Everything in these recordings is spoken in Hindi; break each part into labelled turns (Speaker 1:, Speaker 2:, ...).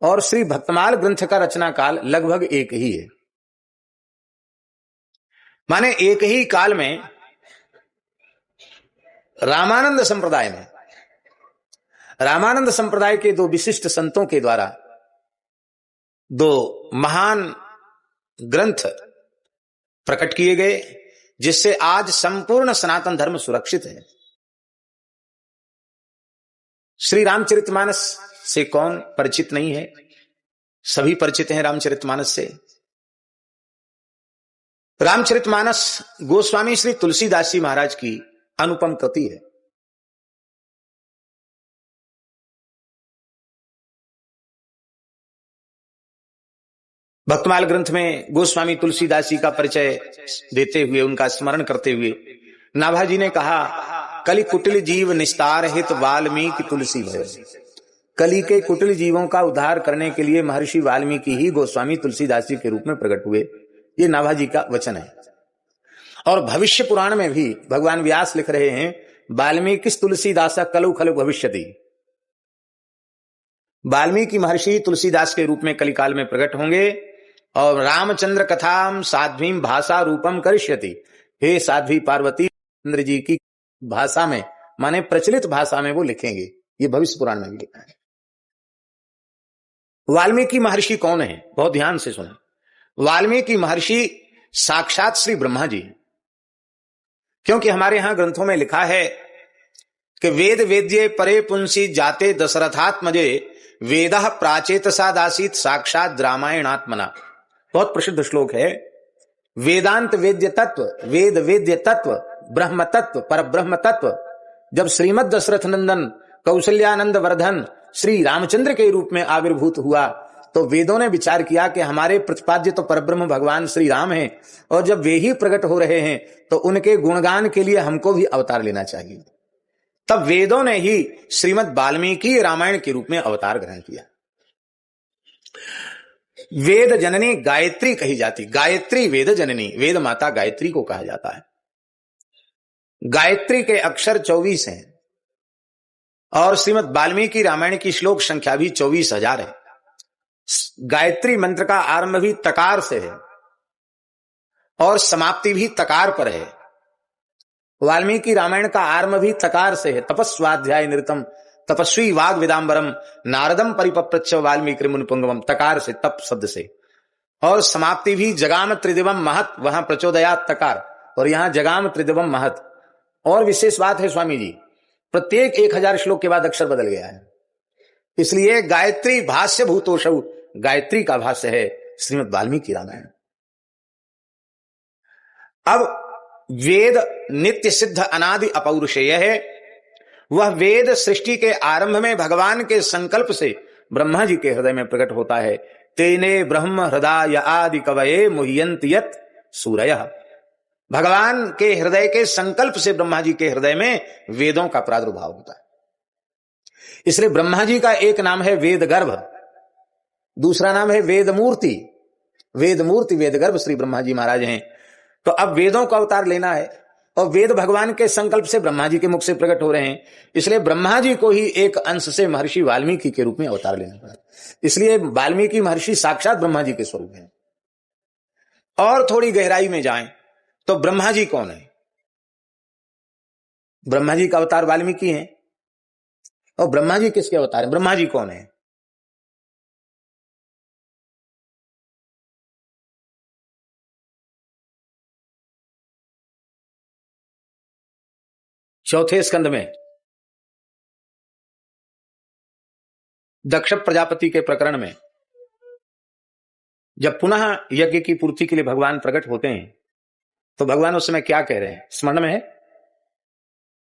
Speaker 1: और श्री भक्तमाल ग्रंथ का रचना काल लगभग एक ही है। माने एक ही काल में रामानंद संप्रदाय के दो विशिष्ट संतों के द्वारा दो महान ग्रंथ प्रकट किए गए, जिससे आज संपूर्ण सनातन धर्म सुरक्षित है। श्री रामचरितमानस से कौन परिचित नहीं है? सभी परिचित हैं रामचरितमानस से। रामचरितमानस गोस्वामी श्री तुलसीदास जी महाराज की अनुपम कृति है। भक्तमाल ग्रंथ में गोस्वामी तुलसीदास जी का परिचय देते हुए, उनका स्मरण करते हुए नाभाजी ने कहा, कलि कुटिल जीव निस्तार हित वाल्मीकि तुलसी भय। कली के कुटिल जीवों का उद्धार करने के लिए महर्षि वाल्मीकि ही गोस्वामी तुलसीदास जी के रूप में प्रकट हुए। ये नाभाजी का वचन है। और भविष्य पुराण में भी भगवान व्यास लिख रहे हैं, वाल्मीकि तुलसीदासा कलौ खलु भविष्यति। वाल्मीकि महर्षि तुलसीदास के रूप में कलिकाल में प्रकट होंगे और रामचंद्र कथाम साध्वीम भाषा रूपम करिष्यति। हे साध्वी पार्वती, चंद्र जी की भाषा में, माने प्रचलित भाषा में वो लिखेंगे। ये भविष्य पुराण में भी लिखा है। वाल्मीकि महर्षि कौन है? बहुत ध्यान से सुने। वाल्मीकि महर्षि साक्षात श्री ब्रह्मा जी, क्योंकि हमारे यहां ग्रंथों में लिखा है कि वेद वेद्ये परे पुंसी जाते दशरथात्मजे वेदः प्राचेतसादासीत साक्षात रामायणात्मना। बहुत प्रसिद्ध श्लोक है। वेदांत वेद्य तत्व, वेद वेद्य तत्व, ब्रह्म तत्व, पर ब्रह्म तत्व जब श्रीमद दशरथ नंदन कौशल्यानंद वर्धन श्री रामचंद्र के रूप में आविर्भूत हुआ, तो वेदों ने विचार किया कि हमारे प्रतिपाद्य तो परब्रह्म भगवान श्री राम हैं, और जब वे ही प्रकट हो रहे हैं तो उनके गुणगान के लिए हमको भी अवतार लेना चाहिए। तब वेदों ने ही श्रीमद् वाल्मीकि रामायण के रूप में अवतार ग्रहण किया। वेद जननी गायत्री कही जाती, गायत्री वेद जननी, वेद माता गायत्री को कहा जाता है। गायत्री के अक्षर 24 हैं और श्रीमद् वाल्मीकि रामायण की श्लोक संख्या भी 24,000 है। गायत्री मंत्र का आरंभ भी तकार से है और समाप्ति भी तकार पर है। वाल्मीकि रामायण का आरंभ भी तकार से है। तपस्वाध्याय निरतम तपस्वी वाग विदाम्बरम नारदम परिपप्रच्छ वाल्मीकि मुनिपुंगवम, तकार से, तप शब्द से। और समाप्ति भी जगाम त्रिदिवम महत, वहां प्रचोदयात तकार, और यहां जगाम त्रिदिवम महत। और विशेष बात है स्वामी जी, प्रत्येक 1000 श्लोक के बाद अक्षर बदल गया है। इसलिए गायत्री भाष्य भूतोषौ, गायत्री का भाष्य है श्रीमद् वाल्मीकि रामायण। अब वेद नित्य सिद्ध अनादि अपौरुषेय है। वह वेद सृष्टि के आरंभ में भगवान के संकल्प से ब्रह्मा जी के हृदय में प्रकट होता है। तेने ब्रह्म हृदय आदि कवये मुह्यन्ति यत् सूरयः। भगवान के हृदय के संकल्प से ब्रह्मा जी के हृदय में वेदों का प्रादुर्भाव होता है। इसलिए ब्रह्मा जी का एक नाम है वेद गर्भ, दूसरा नाम है वेद मूर्ति। वेद मूर्ति वेद गर्भ श्री ब्रह्मा जी महाराज हैं। तो अब वेदों का अवतार लेना है और वेद भगवान के संकल्प से ब्रह्मा जी के मुख से प्रकट हो रहे हैं। इसलिए ब्रह्मा जी को ही एक अंश से महर्षि वाल्मीकि के रूप में अवतार लेना पड़ा। इसलिए वाल्मीकि महर्षि साक्षात ब्रह्मा जी के स्वरूप हैं। और थोड़ी गहराई में जाएं तो ब्रह्मा जी कौन है? ब्रह्मा जी का अवतार वाल्मीकि हैं। और ब्रह्मा जी किसके अवतार हैं? ब्रह्मा जी कौन है? चौथे स्कंद में दक्ष प्रजापति के प्रकरण में जब पुनः यज्ञ की पूर्ति के लिए भगवान प्रकट होते हैं, तो भगवान उस समय क्या कह रहे हैं? स्मरण में है?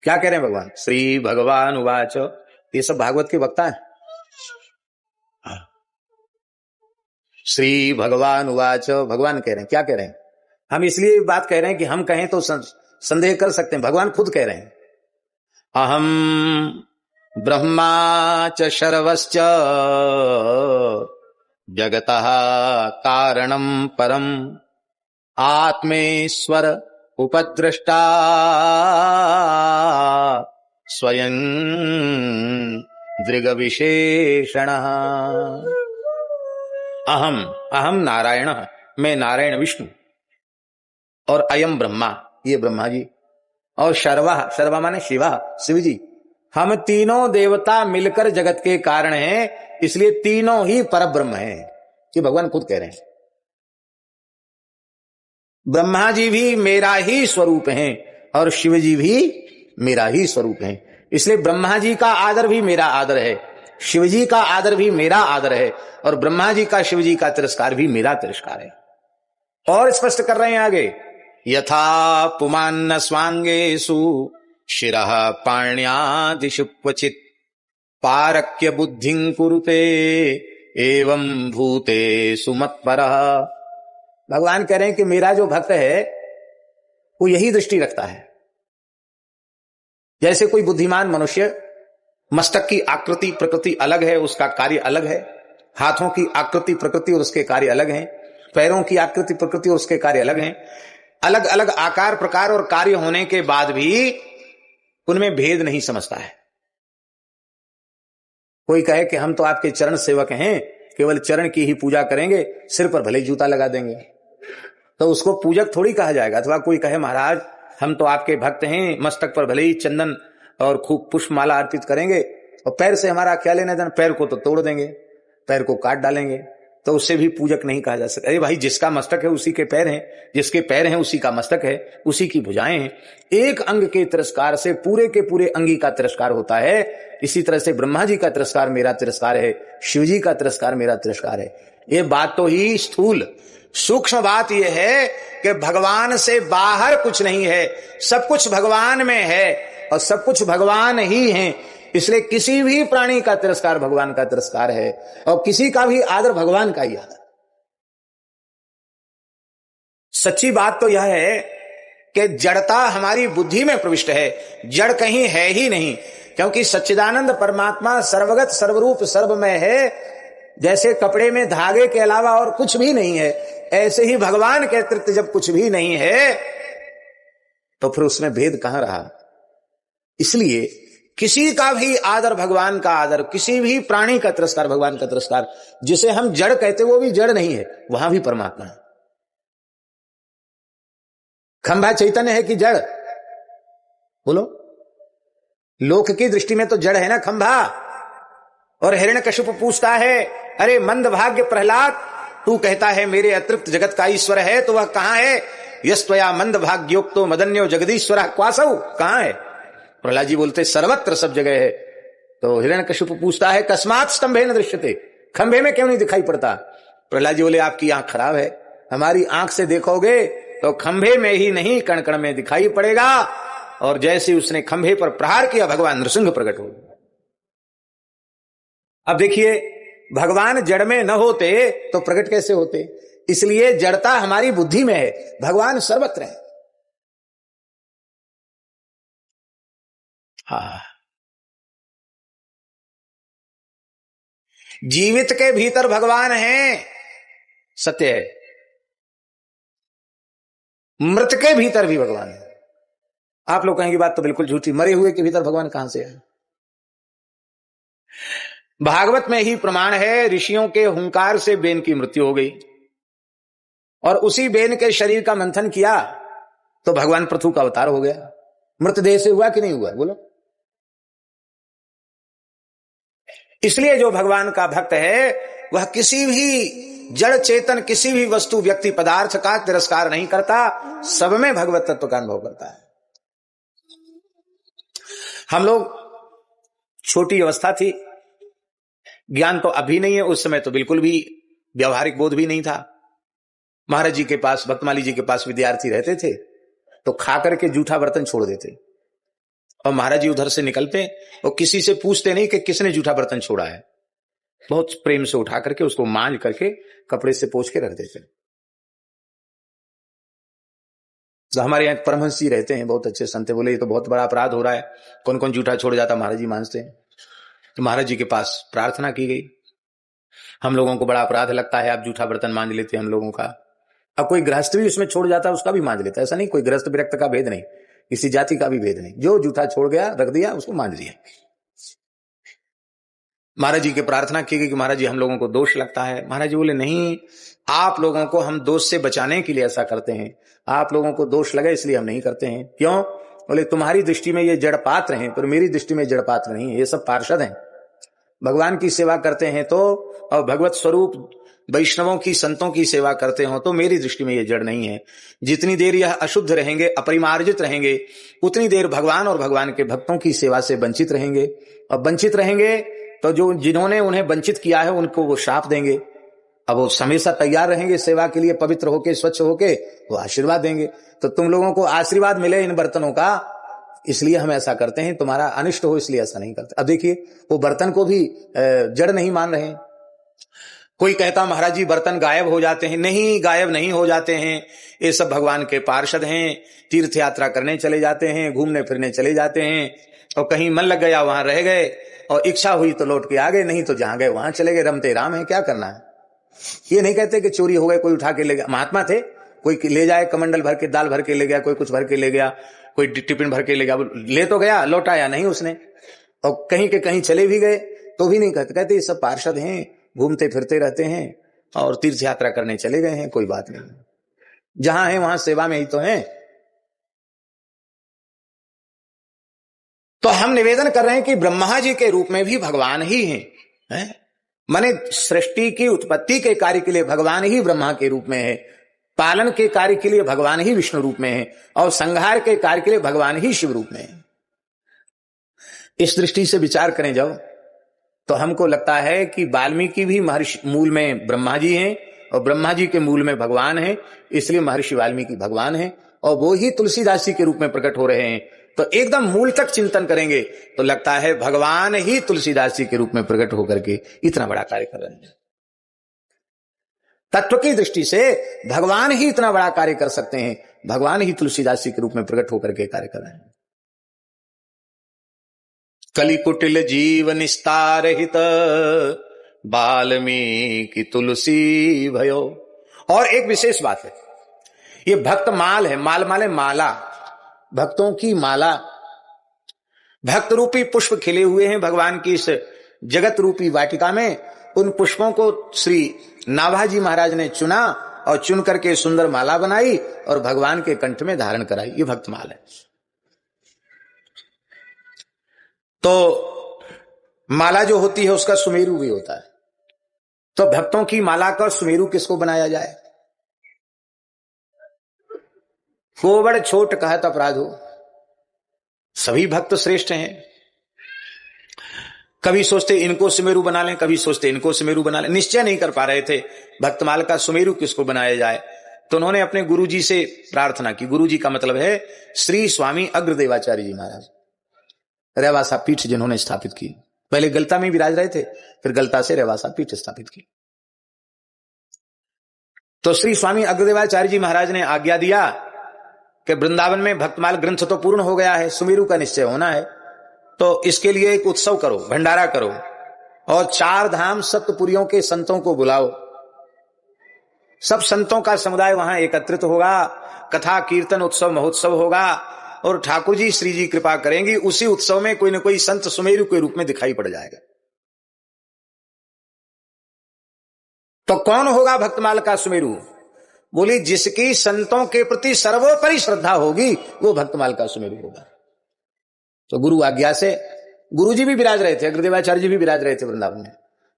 Speaker 1: क्या कह रहे हैं भगवान? श्री भगवान उवाच। ये सब भागवत के वक्ता है। श्री भगवान उवाच, भगवान कह रहे हैं। क्या कह रहे हैं? हम इसलिए बात कह रहे हैं कि हम कहें तो संदेह कर सकते हैं। भगवान खुद कह रहे हैं, अहम ब्रह्मा च शर्वश्च जगतः कारणम परम आत्मेश्वर उपद्रष्टा स्वयं दृग विशेषण। अहम अहम नारायण, मैं नारायण विष्णु, और अयम ब्रह्मा, ये ब्रह्मा जी, और शर्वा, शर्वा माने शिवा, शिव जी, हम तीनों देवता मिलकर जगत के कारण हैं, इसलिए तीनों ही परब्रह्म हैं। ये भगवान खुद कह रहे हैं। ब्रह्मा जी भी मेरा ही स्वरूप हैं और शिव जी भी मेरा ही स्वरूप हैं, इसलिए ब्रह्मा जी का आदर भी मेरा आदर है, शिव जी का आदर भी मेरा आदर है, और ब्रह्मा जी का शिव जी का तिरस्कार भी मेरा तिरस्कार है। और स्पष्ट कर रहे हैं आगे, यथा पुमान्न स्वांगेषु शिरः पाण्यादिषु क्वचित् पारक्य बुद्धिं कुरुते एवं भूतेषु मत्परः। भगवान कह रहे हैं कि मेरा जो भक्त है वो यही दृष्टि रखता है। जैसे कोई बुद्धिमान मनुष्य, मस्तक की आकृति प्रकृति अलग है, उसका कार्य अलग है, हाथों की आकृति प्रकृति और उसके कार्य अलग हैं, पैरों की आकृति प्रकृति और उसके कार्य अलग हैं, अलग अलग आकार प्रकार और कार्य होने के बाद भी उनमें भेद नहीं समझता है। कोई कहे कि हम तो आपके चरण सेवक हैं, केवल चरण की ही पूजा करेंगे, सिर पर भले ही जूता लगा देंगे, तो उसको पूजक थोड़ी कहा जाएगा। अथवा कोई कहे महाराज हम तो आपके भक्त हैं, मस्तक पर भले ही चंदन और खूब पुष्पमाला अर्पित करेंगे और पैर से हमारा क्या लेना देना, पैर को तो तोड़ देंगे, पैर को काट डालेंगे, तो उससे भी पूजक नहीं कहा जा सकता। अरे भाई, जिसका मस्तक है उसी के पैर हैं, जिसके पैर हैं उसी का मस्तक है, उसी की भुजाएं हैं। एक अंग के तिरस्कार से पूरे के पूरे अंगी का तिरस्कार होता है। इसी तरह से ब्रह्मा जी का तिरस्कार मेरा तिरस्कार है, शिव जी का तिरस्कार मेरा तिरस्कार है। ये बात तो ही स्थूल, सूक्ष्म बात यह है कि भगवान से बाहर कुछ नहीं है, सब कुछ भगवान में है और सब कुछ भगवान ही है। इसलिए किसी भी प्राणी का तिरस्कार भगवान का तिरस्कार है और किसी का भी आदर भगवान का ही आदर। सच्ची बात तो यह है कि जड़ता हमारी बुद्धि में प्रविष्ट है, जड़ कहीं है ही नहीं, क्योंकि सच्चिदानंद परमात्मा सर्वगत सर्वरूप सर्वमय है। जैसे कपड़े में धागे के अलावा और कुछ भी नहीं है, ऐसे ही भगवान के अतिरिक्त जब कुछ भी नहीं है तो फिर उसमें भेद कहां रहा। इसलिए किसी का भी आदर भगवान का आदर, किसी भी प्राणी का तिरस्कार भगवान का तिरस्कार। जिसे हम जड़ कहते वो भी जड़ नहीं है, वहां भी परमात्मा है। खंभा चैतन्य है कि जड़? बोलो, लोक की दृष्टि में तो जड़ है ना खंभा। और हिरण्यकशिप पूछता है, अरे मंद भाग्य प्रहलाद, तू कहता है मेरे अतृप्त जगत का ईश्वर है, तो वह कहां है? यस्त्वया मंद भाग्योक्तो मदन्यो जगदीश्वर क्वासौ, कहां है? प्रहलाद जी बोलते सर्वत्र, सब जगह है। तो हिरण्यकशिप पूछता है, कस्मात् स्तंभे न दृश्यते, खंभे में क्यों नहीं दिखाई पड़ता? प्रहलाद जी बोले, आपकी आंख खराब है, हमारी आंख से देखोगे तो खंभे में ही नहीं कण कण में दिखाई पड़ेगा। और जैसे उसने खंभे पर प्रहार किया, भगवान नृसिंह प्रकट हो गए। अब देखिए, भगवान जड़ में न होते तो प्रकट कैसे होते? इसलिए जड़ता हमारी बुद्धि में है, भगवान सर्वत्र है। हाँ, जीवित के भीतर भगवान है, सत्य है। मृत के भीतर भी भगवान है। आप लोग कहेंगे बात तो बिल्कुल झूठी, मरे हुए के भीतर भगवान कहां से है? भागवत में ही प्रमाण है, ऋषियों के हुंकार से बेन की मृत्यु हो गई और उसी बेन के शरीर का मंथन किया तो भगवान पृथु का अवतार हो गया। मृतदेह से हुआ कि नहीं हुआ? बोलो। इसलिए जो भगवान का भक्त है वह किसी भी जड़ चेतन, किसी भी वस्तु व्यक्ति पदार्थ का तिरस्कार नहीं करता, सब में भगवत तत्व का अनुभव करता है। हम लोग, छोटी अवस्था थी, ज्ञान तो अभी नहीं है, उस समय तो बिल्कुल भी व्यवहारिक बोध भी नहीं था। महाराज जी के पास, भक्तमाली जी के पास विद्यार्थी रहते थे तो खा करके जूठा बर्तन छोड़ देते और महाराज जी उधर से निकलते और किसी से पूछते नहीं कि किसने जूठा बर्तन छोड़ा है, बहुत प्रेम से उठा करके उसको मांज करके कपड़े से पोंछ के रख देते। तो हमारे यहाँ परमहंस जी रहते हैं, बहुत अच्छे संत, बोले ये तो बहुत बड़ा अपराध हो रहा है, कौन कौन जूठा छोड़ जाता? महाराज जी मांजते हैं। तो महाराज जी के पास प्रार्थना की गई, हम लोगों को बड़ा अपराध लगता है, आप जूठा बर्तन मांज लेते हैं हम लोगों का। अब कोई गृहस्थ भी उसमें छोड़ जाता है, उसका भी मांज लेता है, ऐसा नहीं, कोई गृहस्थ विरक्त का भेद नहीं, किसी जाति का भी भेद नहीं, जो जूठा छोड़ गया रख दिया उसको मांज लिया। महाराज जी की प्रार्थना की गई कि महाराज जी हम लोगों को दोष लगता है। महाराज जी बोले नहीं, आप लोगों को हम दोष से बचाने के लिए ऐसा करते हैं, आप लोगों को दोष लगे इसलिए हम नहीं करते हैं। क्यों? बोले तुम्हारी दृष्टि में ये जड़ पात्र हैं, पर मेरी दृष्टि में जड़ पात्र नहीं है, ये सब पार्षद हैं। भगवान की सेवा करते हैं तो, और भगवत स्वरूप वैष्णवों की संतों की सेवा करते हो तो मेरी दृष्टि में ये जड़ नहीं है। जितनी देर यह अशुद्ध रहेंगे, अपरिमार्जित रहेंगे, उतनी देर भगवान और भगवान के भक्तों की सेवा से वंचित रहेंगे, और वंचित रहेंगे तो जो जिन्होंने उन्हें वंचित किया है उनको वो शाप देंगे। अब वो हमेशा तैयार रहेंगे सेवा के लिए, पवित्र होके स्वच्छ होके वो आशीर्वाद देंगे। तो तुम लोगों को आशीर्वाद मिले इन बर्तनों का, इसलिए हम ऐसा करते हैं, तुम्हारा अनिष्ट हो इसलिए ऐसा नहीं करते। अब देखिए वो बर्तन को भी जड़ नहीं मान रहे हैं। कोई कहता महाराज जी बर्तन गायब हो जाते हैं, नहीं गायब नहीं हो जाते हैं, ये सब भगवान के पार्षद हैं, तीर्थ यात्रा करने चले जाते हैं, घूमने फिरने चले जाते हैं, और कहीं मन लग गया वहां रह गए, और इच्छा हुई तो लौट के आ गए, नहीं तो जहां गए वहां चले गए, रमते राम है, क्या करना है। ये नहीं कहते कि चोरी हो गए, कोई उठा के ले गया। महात्मा थे, कोई ले जाए कमंडल भर के, दाल भर के ले गया, कोई कुछ भर के ले गया, कोई टिफिन भर के ले गया, ले तो गया, लौटाया नहीं उसने, और कहीं के कहीं चले भी गए तो भी नहीं कहते, कहते ये सब पार्षद हैं, घूमते फिरते रहते हैं और तीर्थ यात्रा करने चले गए हैं, कोई बात नहीं, जहां है वहां सेवा में ही तो हैं। तो हम निवेदन कर रहे हैं कि ब्रह्मा जी के रूप में भी भगवान ही हैं, माने सृष्टि की उत्पत्ति के कार्य के लिए भगवान ही ब्रह्मा के रूप में है, पालन के कार्य के लिए भगवान ही विष्णु रूप में है, और संहार के कार्य के लिए भगवान ही शिव रूप में है। इस दृष्टि से विचार करें जब, तो हमको लगता है कि वाल्मीकि भी महर्षि मूल में ब्रह्मा जी हैं, और ब्रह्मा जी के मूल में भगवान है, इसलिए महर्षि वाल्मीकि भगवान है, और वो ही तुलसीदास जी के रूप में प्रकट हो रहे हैं। तो एकदम मूल तक चिंतन करेंगे तो लगता है भगवान ही तुलसीदास जी के रूप में प्रकट होकर के इतना बड़ा कार्य कर रहे हैं। तत्व की दृष्टि से भगवान ही इतना बड़ा कार्य कर सकते हैं, भगवान ही तुलसीदास जी के रूप में प्रकट होकर के कार्य कर रहे हैं। कलिकुटिल जीव निस्तार हित वाल्मीकि तुलसी भयो। और एक विशेष बात है, ये भक्त माल है, माल माले माला, भक्तों की माला, भक्त रूपी पुष्प खिले हुए हैं भगवान की इस जगत रूपी वाटिका में। उन पुष्पों को श्री नाभाजी महाराज ने चुना और चुन करके सुंदर माला बनाई और भगवान के कंठ में धारण कराई, ये भक्तमाल है। तो माला जो होती है उसका सुमेरु भी होता है, तो भक्तों की माला का सुमेरु किसको बनाया जाए? कोवड़ छोट कहत अपराध हो, सभी भक्त श्रेष्ठ हैं। कभी सोचते इनको सुमेरु बना लें, कभी सोचते इनको सुमेरु बना लें, निश्चय नहीं कर पा रहे थे भक्तमाल का सुमेरु किसको बनाया जाए। तो उन्होंने अपने गुरुजी से प्रार्थना की। गुरुजी का मतलब है श्री स्वामी अग्रदेवाचार्य जी महाराज, रेवासा पीठ जिन्होंने स्थापित की। पहले गलता में विराज रहे थे, फिर गलता से रेवासा पीठ स्थापित की। तो श्री स्वामी अग्रदेवाचार्य जी महाराज ने आज्ञा दिया कि वृंदावन में भक्तमाल ग्रंथ तो पूर्ण हो गया है, सुमेरु का निश्चय होना है, तो इसके लिए एक उत्सव करो, भंडारा करो, और 4 धाम सप्तपुरियों के संतों को बुलाओ। सब संतों का समुदाय वहां एकत्रित होगा, कथा कीर्तन उत्सव महोत्सव होगा, और ठाकुर जी श्री जी कृपा करेंगी, उसी उत्सव में कोई न कोई संत सुमेरु के रूप में दिखाई पड़ जाएगा। तो कौन होगा भक्तमाल का सुमेरु? बोली जिसकी संतों के प्रति सर्वोपरि श्रद्धा होगी वो भक्तमाल का सुमेरु होगा। तो गुरु आज्ञा से गुरु जी भी विराज रहे थे, अग्रदेवाचार्य जी भी विराज रहे थे वृंदावन में।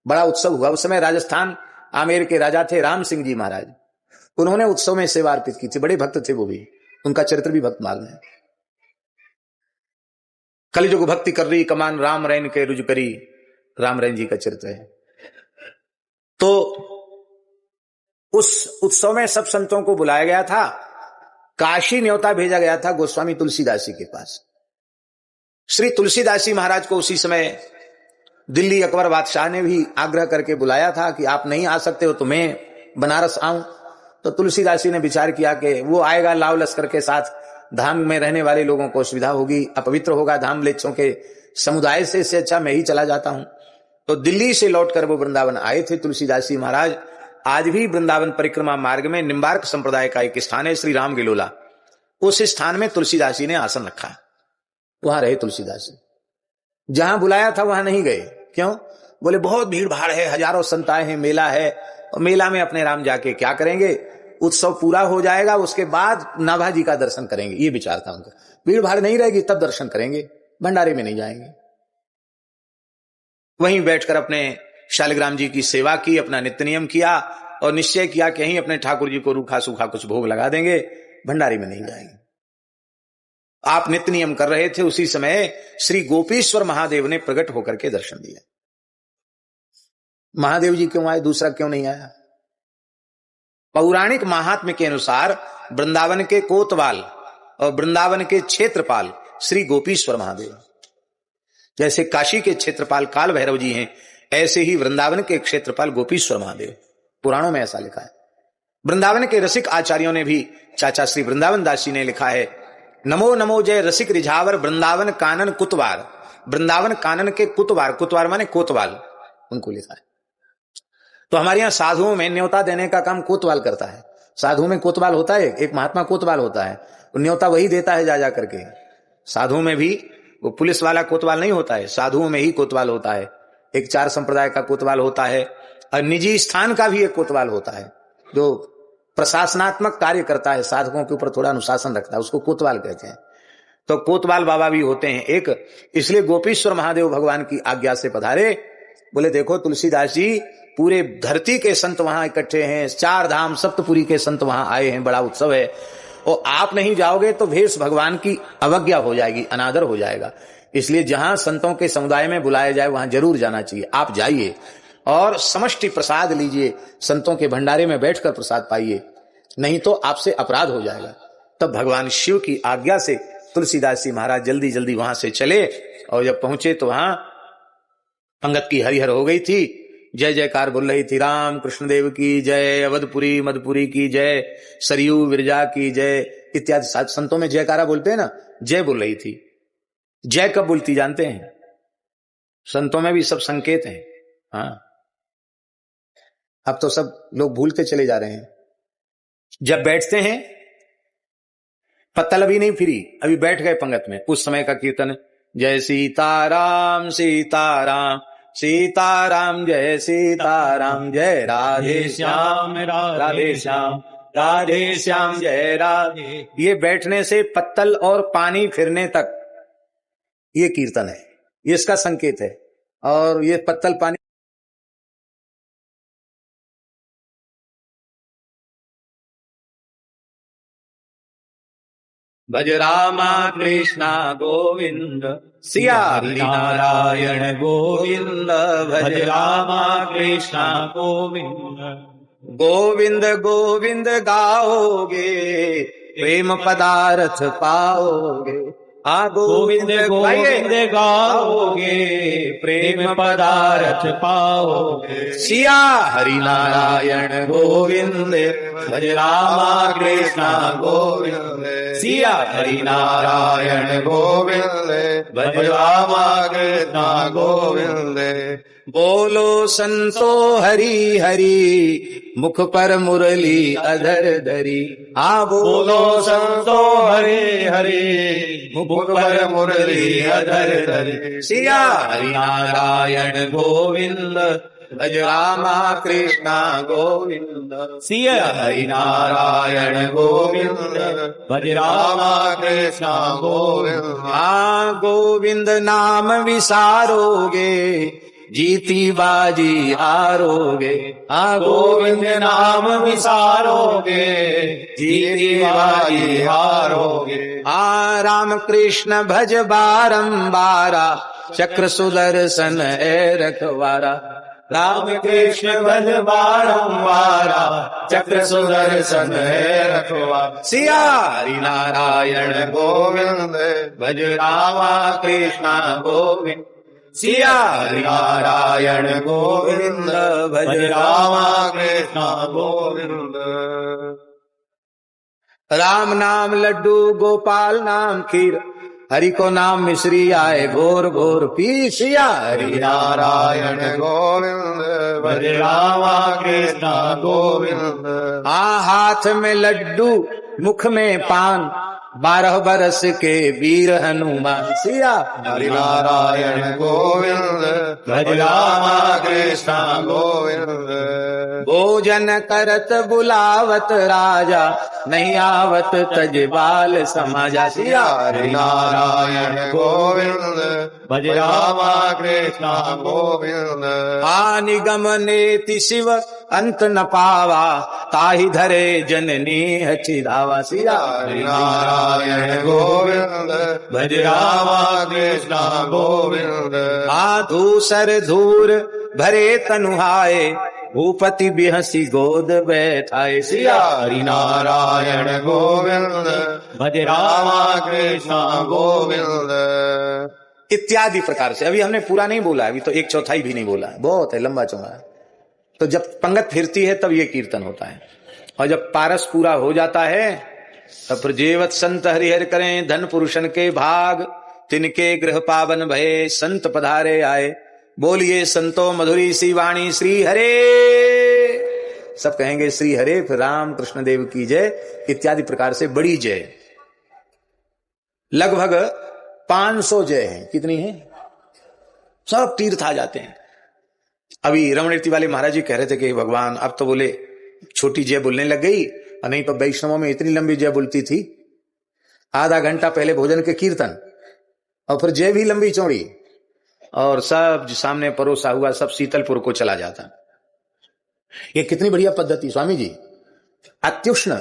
Speaker 1: बड़ा उत्सव हुआ। उस समय राजस्थान आमेर के राजा थे राम सिंह जी महाराज, उन्होंने उत्सव में सेवा अर्पित की थी, बड़े भक्त थे वो भी, उनका चरित्र भी भक्तमाल में। कलिजुग भक्ति कर रही कमान राम रैन के रुज करी, राम रैन जी का चरित्र है। तो उस उत्सव में सब संतों को बुलाया गया था। काशी न्योता भेजा गया था गोस्वामी तुलसीदास जी के पास। श्री तुलसीदास जी महाराज को उसी समय दिल्ली अकबर बादशाह ने भी आग्रह करके बुलाया था कि आप नहीं आ सकते हो तो मैं बनारस आऊं। तो तुलसीदास जी ने विचार किया कि वो आएगा लाव लश्कर के साथ, धाम में रहने वाले लोगों को सुविधा होगी, अपवित्र होगा धाम लेच्छों के समुदाय से, इससे अच्छा मैं ही चला जाता हूं। तो दिल्ली से लौटकर वो वृंदावन आए थे तुलसीदास जी महाराज। आज भी वृंदावन परिक्रमा मार्ग में निम्बार्क संप्रदाय का एक स्थान है श्री राम गिलोला, उस स्थान में तुलसीदास जी ने आसन रखा, वहां रहे तुलसीदास जी। जहां बुलाया था वहां नहीं गए, क्यों? बोले बहुत भीड़ भाड़ है, हजारों संताएं हैं, मेला है, और मेला में अपने राम जाके क्या करेंगे, उत्सव पूरा हो जाएगा उसके बाद नाभा जी का दर्शन करेंगे, ये विचार था उनका। भीड़ भाड़ नहीं रहेगी तब दर्शन करेंगे, भंडारे में नहीं जाएंगे। वहीं बैठकर अपने शालिग्राम जी की सेवा की, अपना नित्य नियम किया और निश्चय किया कि यहीं अपने ठाकुर जी को रूखा सूखा कुछ भोग लगा देंगे, भंडारे में नहीं जाएंगे। आप नित्य नियम कर रहे थे, उसी समय श्री गोपीश्वर महादेव ने प्रकट होकर के दर्शन दिया। महादेव जी क्यों आए, दूसरा क्यों नहीं आया? पौराणिक महात्म्य के अनुसार वृंदावन के कोतवाल और वृंदावन के क्षेत्रपाल श्री गोपीश्वर महादेव, जैसे काशी के क्षेत्रपाल काल भैरव जी हैं, ऐसे ही वृंदावन के क्षेत्रपाल गोपीश्वर महादेव, पुराणों में ऐसा लिखा है। वृंदावन के रसिक आचार्यों ने भी, चाचा श्री वृंदावन दास जी ने लिखा है, नमो नमो जय रसिक रिझावर वृंदावन कानन कुतवार। वृंदावन कानन के कुतवार, कुतवार माने कोतवाल, उनको लिखा है। तो हमारे यहां साधुओं में न्योता देने का काम कोतवाल करता है। साधुओं में कोतवाल होता है, एक महात्मा कोतवाल होता है, न्योता वही देता है जा करके। साधुओं में भी वो पुलिस वाला कोतवाल नहीं होता है, साधुओं में ही कोतवाल होता है। एक चार संप्रदाय का कोतवाल होता है और निजी स्थान का भी एक कोतवाल होता है, जो प्रशासनात्मक कार्य करता है, साधकों के ऊपर थोड़ा अनुशासन रखता है, उसको कोतवाल कहते हैं। तो कोतवाल बाबा भी होते हैं एक। इसलिए गोपीश्वर महादेव भगवान की आज्ञा से पधारे, बोले देखो तुलसीदास जी, पूरे धरती के संत वहां इकट्ठे हैं, 4 धाम सप्तपुरी के संत वहां आए हैं, बड़ा उत्सव है, और आप नहीं जाओगे तो भेष भगवान की अवज्ञा हो जाएगी, अनादर हो जाएगा। इसलिए जहां संतों के समुदाय में बुलाया जाए वहां जरूर जाना चाहिए। आप जाइए और समष्टि प्रसाद लीजिए, संतों के भंडारे में बैठकर प्रसाद पाइए, नहीं तो आपसे अपराध हो जाएगा। तब भगवान शिव की आज्ञा से तुलसीदास जी महाराज जल्दी जल्दी वहां से चले, और जब पहुंचे तो वहां पंगत की हरिहर हो गई थी, जय जयकार बोल रही थी, राम कृष्णदेव की जय, अवधपुरी मधुपुरी की जय, सरयू विरजा की जय इत्यादि। संतों में जयकारा बोलते हैं ना, जय बोल रही थी। जय कब बोलती जानते हैं? संतों में भी सब संकेत हैं। हाँ, अब तो सब लोग भूलते चले जा रहे हैं। जब बैठते हैं, पत्तल अभी नहीं फिरी, अभी बैठ गए पंगत में, उस समय का कीर्तन, जय सीताराम सीताराम सीताराम जय सीताराम, जय राधे श्याम राधे श्याम राधे श्याम जय राधे। ये बैठने से पत्तल और पानी फिरने तक ये कीर्तन है, ये इसका संकेत है। और ये पत्तल पानी भज रामा कृष्णा गोविंद सिया नारायण गोविंद, भज रामा कृष्णा गोविंद गोविंद गोविंद गाओगे, प्रेम पदार्थ पाओगे। गोविंद गोविंद गाओगे, प्रेम पदार्थ पाओगे। सिया हरि नारायण गोविंद, भज रामा कृष्णा गोविंद, सिया हरि नारायण गोविंद, भज रामा कृष्णा गोविंद। बोलो संतो हरि हरि, मुख पर मुरली अधर धरी। बोलो संतो हरि हरि, मुख पर मुरली अधर धरी। सिया हरि नारायण गोविंद, भज रामा कृष्णा गोविंद, सिया हरि नारायण गोविंद, भज रामा कृष्णा गोविंद। गोविंद नाम विसारोगे, जीती बाजी हारोगे। गोविंद नाम विसारोगे, जीती बाजी हारोगे। राम कृष्ण भज बारंबारा, चक्र सुदर्शन है रखवारा। राम कृष्ण भज बारंबारा, चक्र सुदर्शन है रखवारा। सिया हरि नारायण गोविंद, भज रामा कृष्णा गोविंद, सिया हरि नारायण गोविंद, भज रामा कृष्णा गोविंद। राम नाम लड्डू, गोपाल नाम खीर, हरि को नाम मिश्री आए घोर घोर पी। सिया हरि नारायण गोविंद, भज रामा कृष्णा गोविंद। हाथ में लड्डू, मुख में पान, 12 बरस के वीर हनुमान सिया
Speaker 2: हरि नारायण गोविंद भज राम कृष्ण गोविंद।
Speaker 1: भोजन करत बुलावत राजा नहीं आवत तजबाल समाजा सिया
Speaker 2: हरि नारायण गोविंद भज राम कृष्ण गोविंद।
Speaker 1: हानि गमनेति शिव अंत न पावा ताहि धरे जननी हचिदावा सिया
Speaker 2: हरि नारायण गोविंद भज राम कृष्ण गोविंद।
Speaker 1: दूसर धूर भरे तनुहाए भूपति बिहसी गोद बैठाए सिया
Speaker 2: हरि नारायण गोविंद भज राम कृष्ण गोविंद।
Speaker 1: इत्यादि प्रकार से। अभी हमने पूरा नहीं बोला, अभी तो 1/4 भी नहीं बोला, बहुत है, लंबा चौड़ा है। तो जब पंगत फिरती है तब ये कीर्तन होता है, और जब पारस पूरा हो जाता है तब फिर जेवत संत हरिहर करें धन पुरुषन के भाग तिनके गृह पावन भये संत पधारे आए। बोलिए संतो मधुरी सी वाणी श्री हरे। सब कहेंगे श्री हरे, फिर राम कृष्ण देव की जय इत्यादि प्रकार से बड़ी जय। लगभग 500 जय हैं। कितनी है? सब तीर्थ आ जाते हैं। अभी रमणीति वाले महाराज जी कह रहे थे कि भगवान अब तो बोले छोटी जय बोलने लग गई, और नहीं तो वैष्णवों में इतनी लंबी जय बोलती थी, आधा घंटा पहले भोजन के कीर्तन और फिर जय भी लंबी चौड़ी, और सब सामने परोसा हुआ सब शीतलपुर को चला जाता। ये कितनी बढ़िया पद्धति स्वामी जी। अत्युष्ण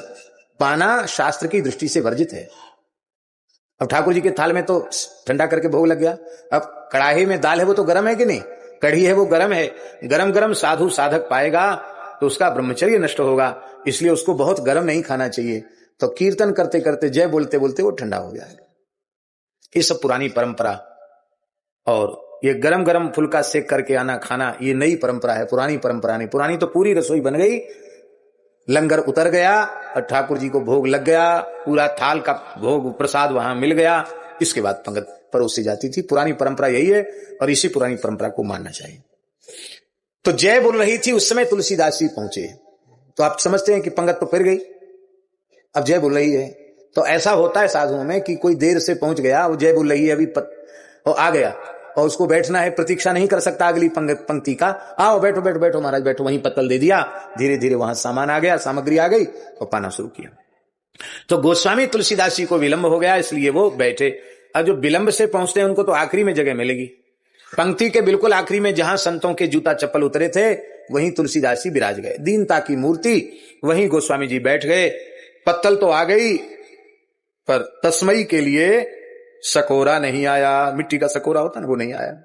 Speaker 1: पाना शास्त्र की दृष्टि से वर्जित है। अब ठाकुर जी के थाल में तो ठंडा करके भोग लग गया, अब कड़ाही में दाल है वो तो गर्म है कि नहीं, कढ़ी है वो गर्म है, गरम गरम साधु साधक पाएगा तो उसका ब्रह्मचर्य नष्ट होगा, इसलिए उसको बहुत गर्म नहीं खाना चाहिए। तो कीर्तन करते करते जय बोलते बोलते वो ठंडा हो जाएगा। ये सब पुरानी परंपरा, और ये गरम गरम फुल्का सेक करके आना खाना ये नई परंपरा है, पुरानी परंपरा नहीं। पुरानी तो पूरी रसोई बन गई, लंगर उतर गया और ठाकुर जी को भोग लग गया, पूरा थाल का भोग प्रसाद वहां मिल गया, इसके बाद पंगत परोसी जाती थी। पुरानी परंपरा यही है और इसी पुरानी परंपरा को मानना चाहिए। तो जय बोल रही थी, उस समय तुलसीदास जी पहुंचे, तो आप समझते हैं कि पंगत तो फिर गई, अब जय बोल रही है। तो ऐसा होता है साधुओं में कि कोई देर से पहुंच गया, वो जय बोल रही है, अभी और आ गया और उसको बैठना है, प्रतीक्षा नहीं कर सकता अगली पंक्ति का, आओ बैठो बैठो बैठो महाराज बैठो, वहीं पत्तल दे दिया, धीरे धीरे वहां सामान आ गया, सामग्री आ गई और पाना शुरू किया। तो गोस्वामी तुलसीदास जी को विलंब हो गया, इसलिए वो बैठे। अब जो विलंब से पहुंचते हैं उनको तो आखिरी में जगह मिलेगी, पंक्ति के बिल्कुल आखिरी में जहां संतों के जूता चप्पल उतरे थे वहीं तुलसीदास जी विराज गए, दीनता की मूर्ति, वहीं गोस्वामी जी बैठ गए। पत्तल तो आ गई पर तस्मई के लिए सकोरा नहीं आया, मिट्टी का सकोरा होता ना वो नहीं आया।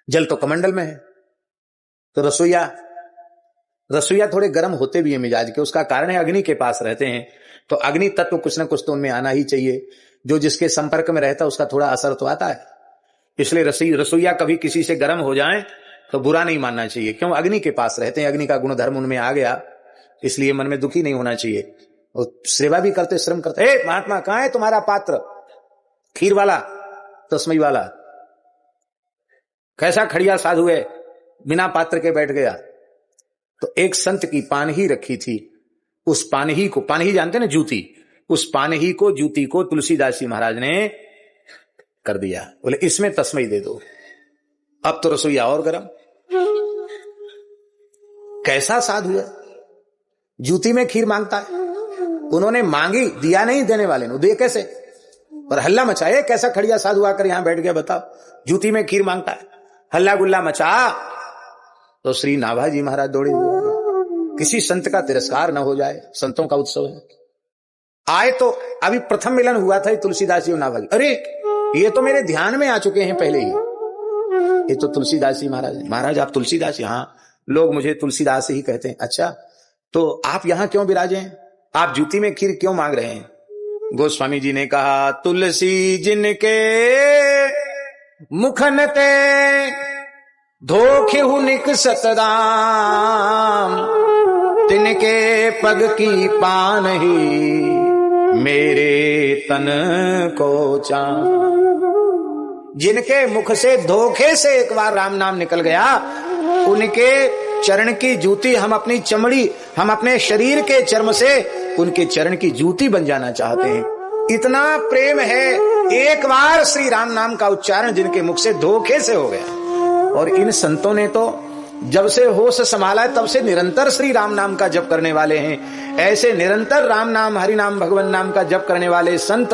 Speaker 1: जल तो कमंडल में है। तो रसोईया थोड़े गर्म होते भी हैं मिजाज के, उसका कारण है अग्नि के पास रहते हैं, तो अग्नि तत्व कुछ ना कुछ तो उनमें आना ही चाहिए, जो जिसके संपर्क में रहता है उसका थोड़ा असर तो आता है। इसलिए रसोईया कभी किसी से गर्म हो जाए तो बुरा नहीं मानना चाहिए, क्यों? अग्नि के पास रहते हैं, अग्नि का गुण धर्म उनमें आ गया, इसलिए मन में दुखी नहीं होना चाहिए। और सेवा भी करते, श्रम करते, ए महात्मा कहां है तुम्हारा पात्र, खीर वाला, तस्मई वाला, कैसा खड़िया साधु है, बिना पात्र के बैठ गया। तो एक संत की पानही रखी थी, उस पानही को, पानही जानते ना जूती, उस पानही को, जूती को तुलसीदास जी महाराज ने कर दिया, बोले इसमें तस्मई दे दो। अब तो रसोईया और गरम, कैसा साधु है, जूती में खीर मांगता है। उन्होंने मांगी, दिया नहीं, देने वाले ने दे कैसे, और हल्ला मचाए, कैसा खड़िया साधु आकर यहां बैठ गया बताओ, जूती में खीर मांगता है, हल्ला गुल्ला मचा। तो श्री नाभाजी महाराज दौड़े हुए, किसी संत का तिरस्कार न हो जाए, संतों का उत्सव है। आए तो अभी प्रथम मिलन हुआ था तुलसीदास जी और नाभाजी, अरे ये तो मेरे ध्यान में आ चुके हैं पहले ही, ये तो तुलसीदास जी महाराज। महाराज आप तुलसीदास जी? हाँ, लोग मुझे तुलसीदास ही कहते हैं। अच्छा, तो आप यहां क्यों विराजे हैं, आप जूती में खीर क्यों मांग रहे हैं? गोस्वामी जी ने कहा, तुलसी जिनके मुखन ते धोखे निक सतराम, तिनके पग की पान ही मेरे तन को चाम। जिनके मुख से धोखे से एक बार राम नाम निकल गया, उनके चरण की जूती हम अपनी चमड़ी, हम अपने शरीर के चर्म से उनके चरण की जूती बन जाना चाहते हैं। इतना प्रेम है, एक बार श्री राम नाम का उच्चारण जिनके मुख से धोखे से हो गया। और इन संतों ने तो जब से होश संभाला है तब से निरंतर श्री राम नाम का जप करने वाले हैं। ऐसे निरंतर राम नाम हरि नाम भगवान नाम का जप करने वाले संत,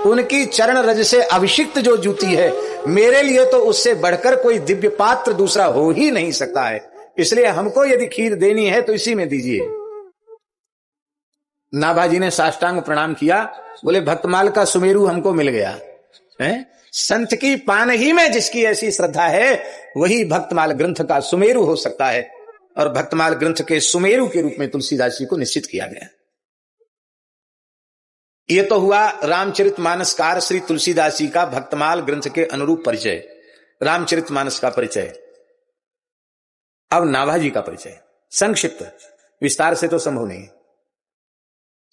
Speaker 1: उनकी चरण रज से अभिषिक्त जो जूती है, मेरे लिए तो उससे बढ़कर कोई दिव्य पात्र दूसरा हो ही नहीं सकता है। इसलिए हमको यदि खीर देनी है तो इसी में दीजिए। नाभाजी ने साष्टांग प्रणाम किया, बोले भक्तमाल का सुमेरु हमको मिल गया है। संत की पान ही में जिसकी ऐसी श्रद्धा है, वही भक्तमाल ग्रंथ का सुमेरु हो सकता है। और भक्तमाल ग्रंथ के सुमेरु के रूप में तुलसीदास जी को निश्चित किया गया। यह तो हुआ रामचरितमानसकार श्री तुलसीदास जी का भक्तमाल ग्रंथ के अनुरूप परिचय, रामचरितमानस का परिचय। अब नाभाजी का परिचय संक्षिप्त, विस्तार से तो संभव नहीं।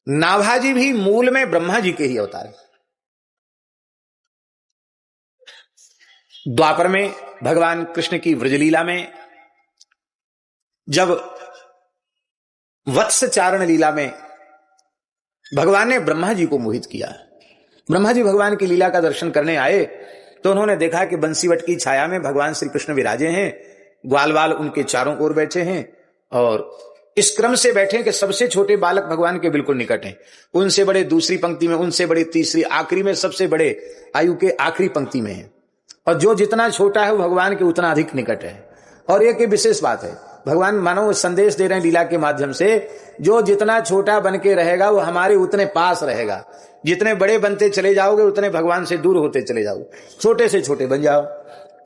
Speaker 1: नाभाजी भी मूल में ब्रह्मा जी के ही अवतार हैं। द्वापर में भगवान कृष्ण की व्रजलीला में, जब वत्स चारण लीला में भगवान ने ब्रह्मा जी को मोहित किया। ब्रह्मा जी भगवान की लीला का दर्शन करने आए तो उन्होंने देखा कि बंसीवट की छाया में भगवान श्री कृष्ण विराजे हैं, ग्वाल वाल उनके चारों ओर बैठे हैं, और इस क्रम से बैठे कि सबसे छोटे बालक भगवान के बिल्कुल निकट हैं, उनसे बड़े दूसरी पंक्ति में, उनसे बड़े तीसरी, आखिरी में सबसे बड़े आयु के आखिरी पंक्ति में है। और जो जितना छोटा है वो भगवान के उतना अधिक निकट है। और एक विशेष बात है, भगवान मानो संदेश दे रहे हैं लीला के माध्यम से, जो जितना छोटा बन के रहेगा वो हमारे उतने पास रहेगा। जितने बड़े बनते चले जाओगे उतने भगवान से दूर होते चले जाओगे, छोटे से छोटे बन जाओ।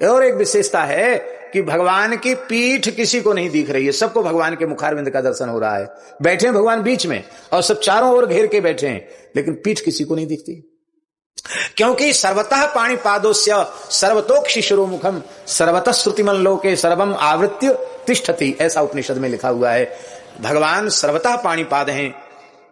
Speaker 1: और एक विशेषता है कि भगवान की पीठ किसी को नहीं दिख रही है, सबको भगवान के मुखारविंद का दर्शन हो रहा है। बैठे हैं भगवान बीच में और सब चारों ओर घेर के बैठे हैं, लेकिन पीठ किसी को नहीं दिखती, क्योंकि सर्वतः पाणिपादोस्य सर्वतोक्षि शिरोमुखम सर्वतः श्रुतिमन लोके सर्वम आवृत्य तिष्ठति, ऐसा उपनिषद में लिखा हुआ है। भगवान सर्वतः पाणिपाद हैं।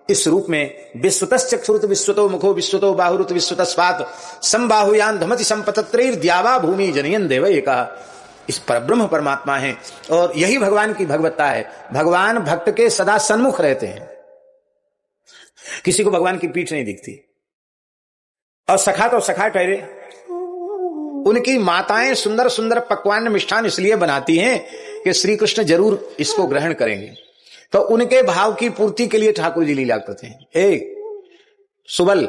Speaker 1: इस रूप में विश्वतश्चक्षुरुत विश्वतो मुखो विश्वतो बाहुरुत विश्वतः स्वात संबाहुयान धमति संपतत्रैर द्यावा भूमि जनयन देव एका। इस परब्रह्म परमात्मा है और यही भगवान की भगवत्ता है। भगवान भक्त के सदा सन्मुख रहते हैं, किसी को भगवान की पीठ नहीं दिखती। और सखा तो सखा ठहरे, उनकी माताएं सुंदर सुंदर पकवान मिष्ठान इसलिए बनाती हैं कि श्री कृष्ण जरूर इसको ग्रहण करेंगे, तो उनके भाव की पूर्ति के लिए ठाकुर जी लीला करते हैं। एक सुबल,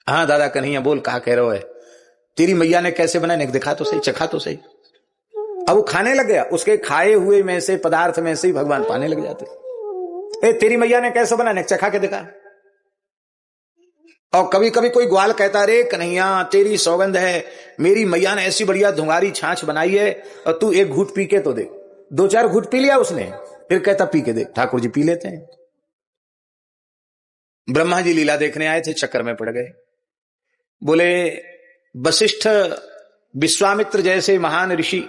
Speaker 1: हाँ दादा कन्हैया बोल, कहा कह रहे हो है, तेरी मैया ने कैसे बनाया, दिखा तो सही, चखा तो सही। अब वो खाने लग गया, उसके खाए हुए में से पदार्थ में से ही भगवान पाने लग जाते। तेरी मैया ने कैसे बनाया, चखा के दिखा। और कभी कभी कोई ग्वाल कहता, रे कन्हैया तेरी सौगंध है, मेरी मैया ने ऐसी बढ़िया धुंगारी छाछ बनाई है और तू एक घूट पी के तो देख। 2-4 घूट पी लिया उसने, फिर कहता पी के देख। ठाकुर जी पी लेते हैं। ब्रह्मा जी लीला देखने आए थे, चक्कर में पड़ गए। बोले वशिष्ठ विश्वामित्र जैसे महान ऋषि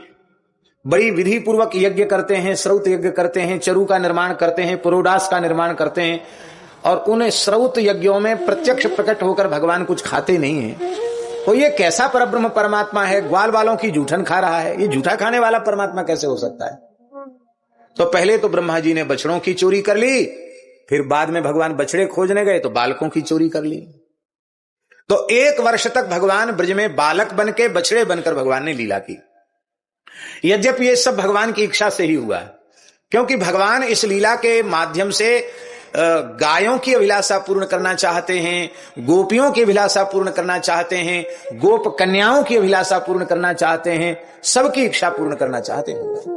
Speaker 1: बड़ी विधि पूर्वक यज्ञ करते हैं, श्रौत यज्ञ करते हैं, चरु का निर्माण करते हैं, पुरोडास का निर्माण करते हैं, और उन श्रौत यज्ञों में प्रत्यक्ष प्रकट होकर भगवान कुछ खाते नहीं है। तो ये कैसा परब्रह्म परमात्मा है, ग्वाल वालों की जूठन खा रहा है, ये जूठा खाने वाला परमात्मा कैसे हो सकता है। तो पहले तो ब्रह्मा जी ने बछड़ों की चोरी कर ली, फिर बाद में भगवान बछड़े खोजने गए तो बालकों की चोरी कर ली। तो 1 वर्ष तक भगवान ब्रज में बालक बन के, बछड़े बनकर भगवान ने लीला की। यद्यपि ये सब भगवान की इच्छा से ही हुआ है, क्योंकि भगवान इस लीला के माध्यम से गायों की अभिलाषा पूर्ण करना चाहते हैं, गोपियों की अभिलाषा पूर्ण करना चाहते हैं, गोप कन्याओं की अभिलाषा पूर्ण करना चाहते हैं, सबकी इच्छा पूर्ण करना चाहते हैं।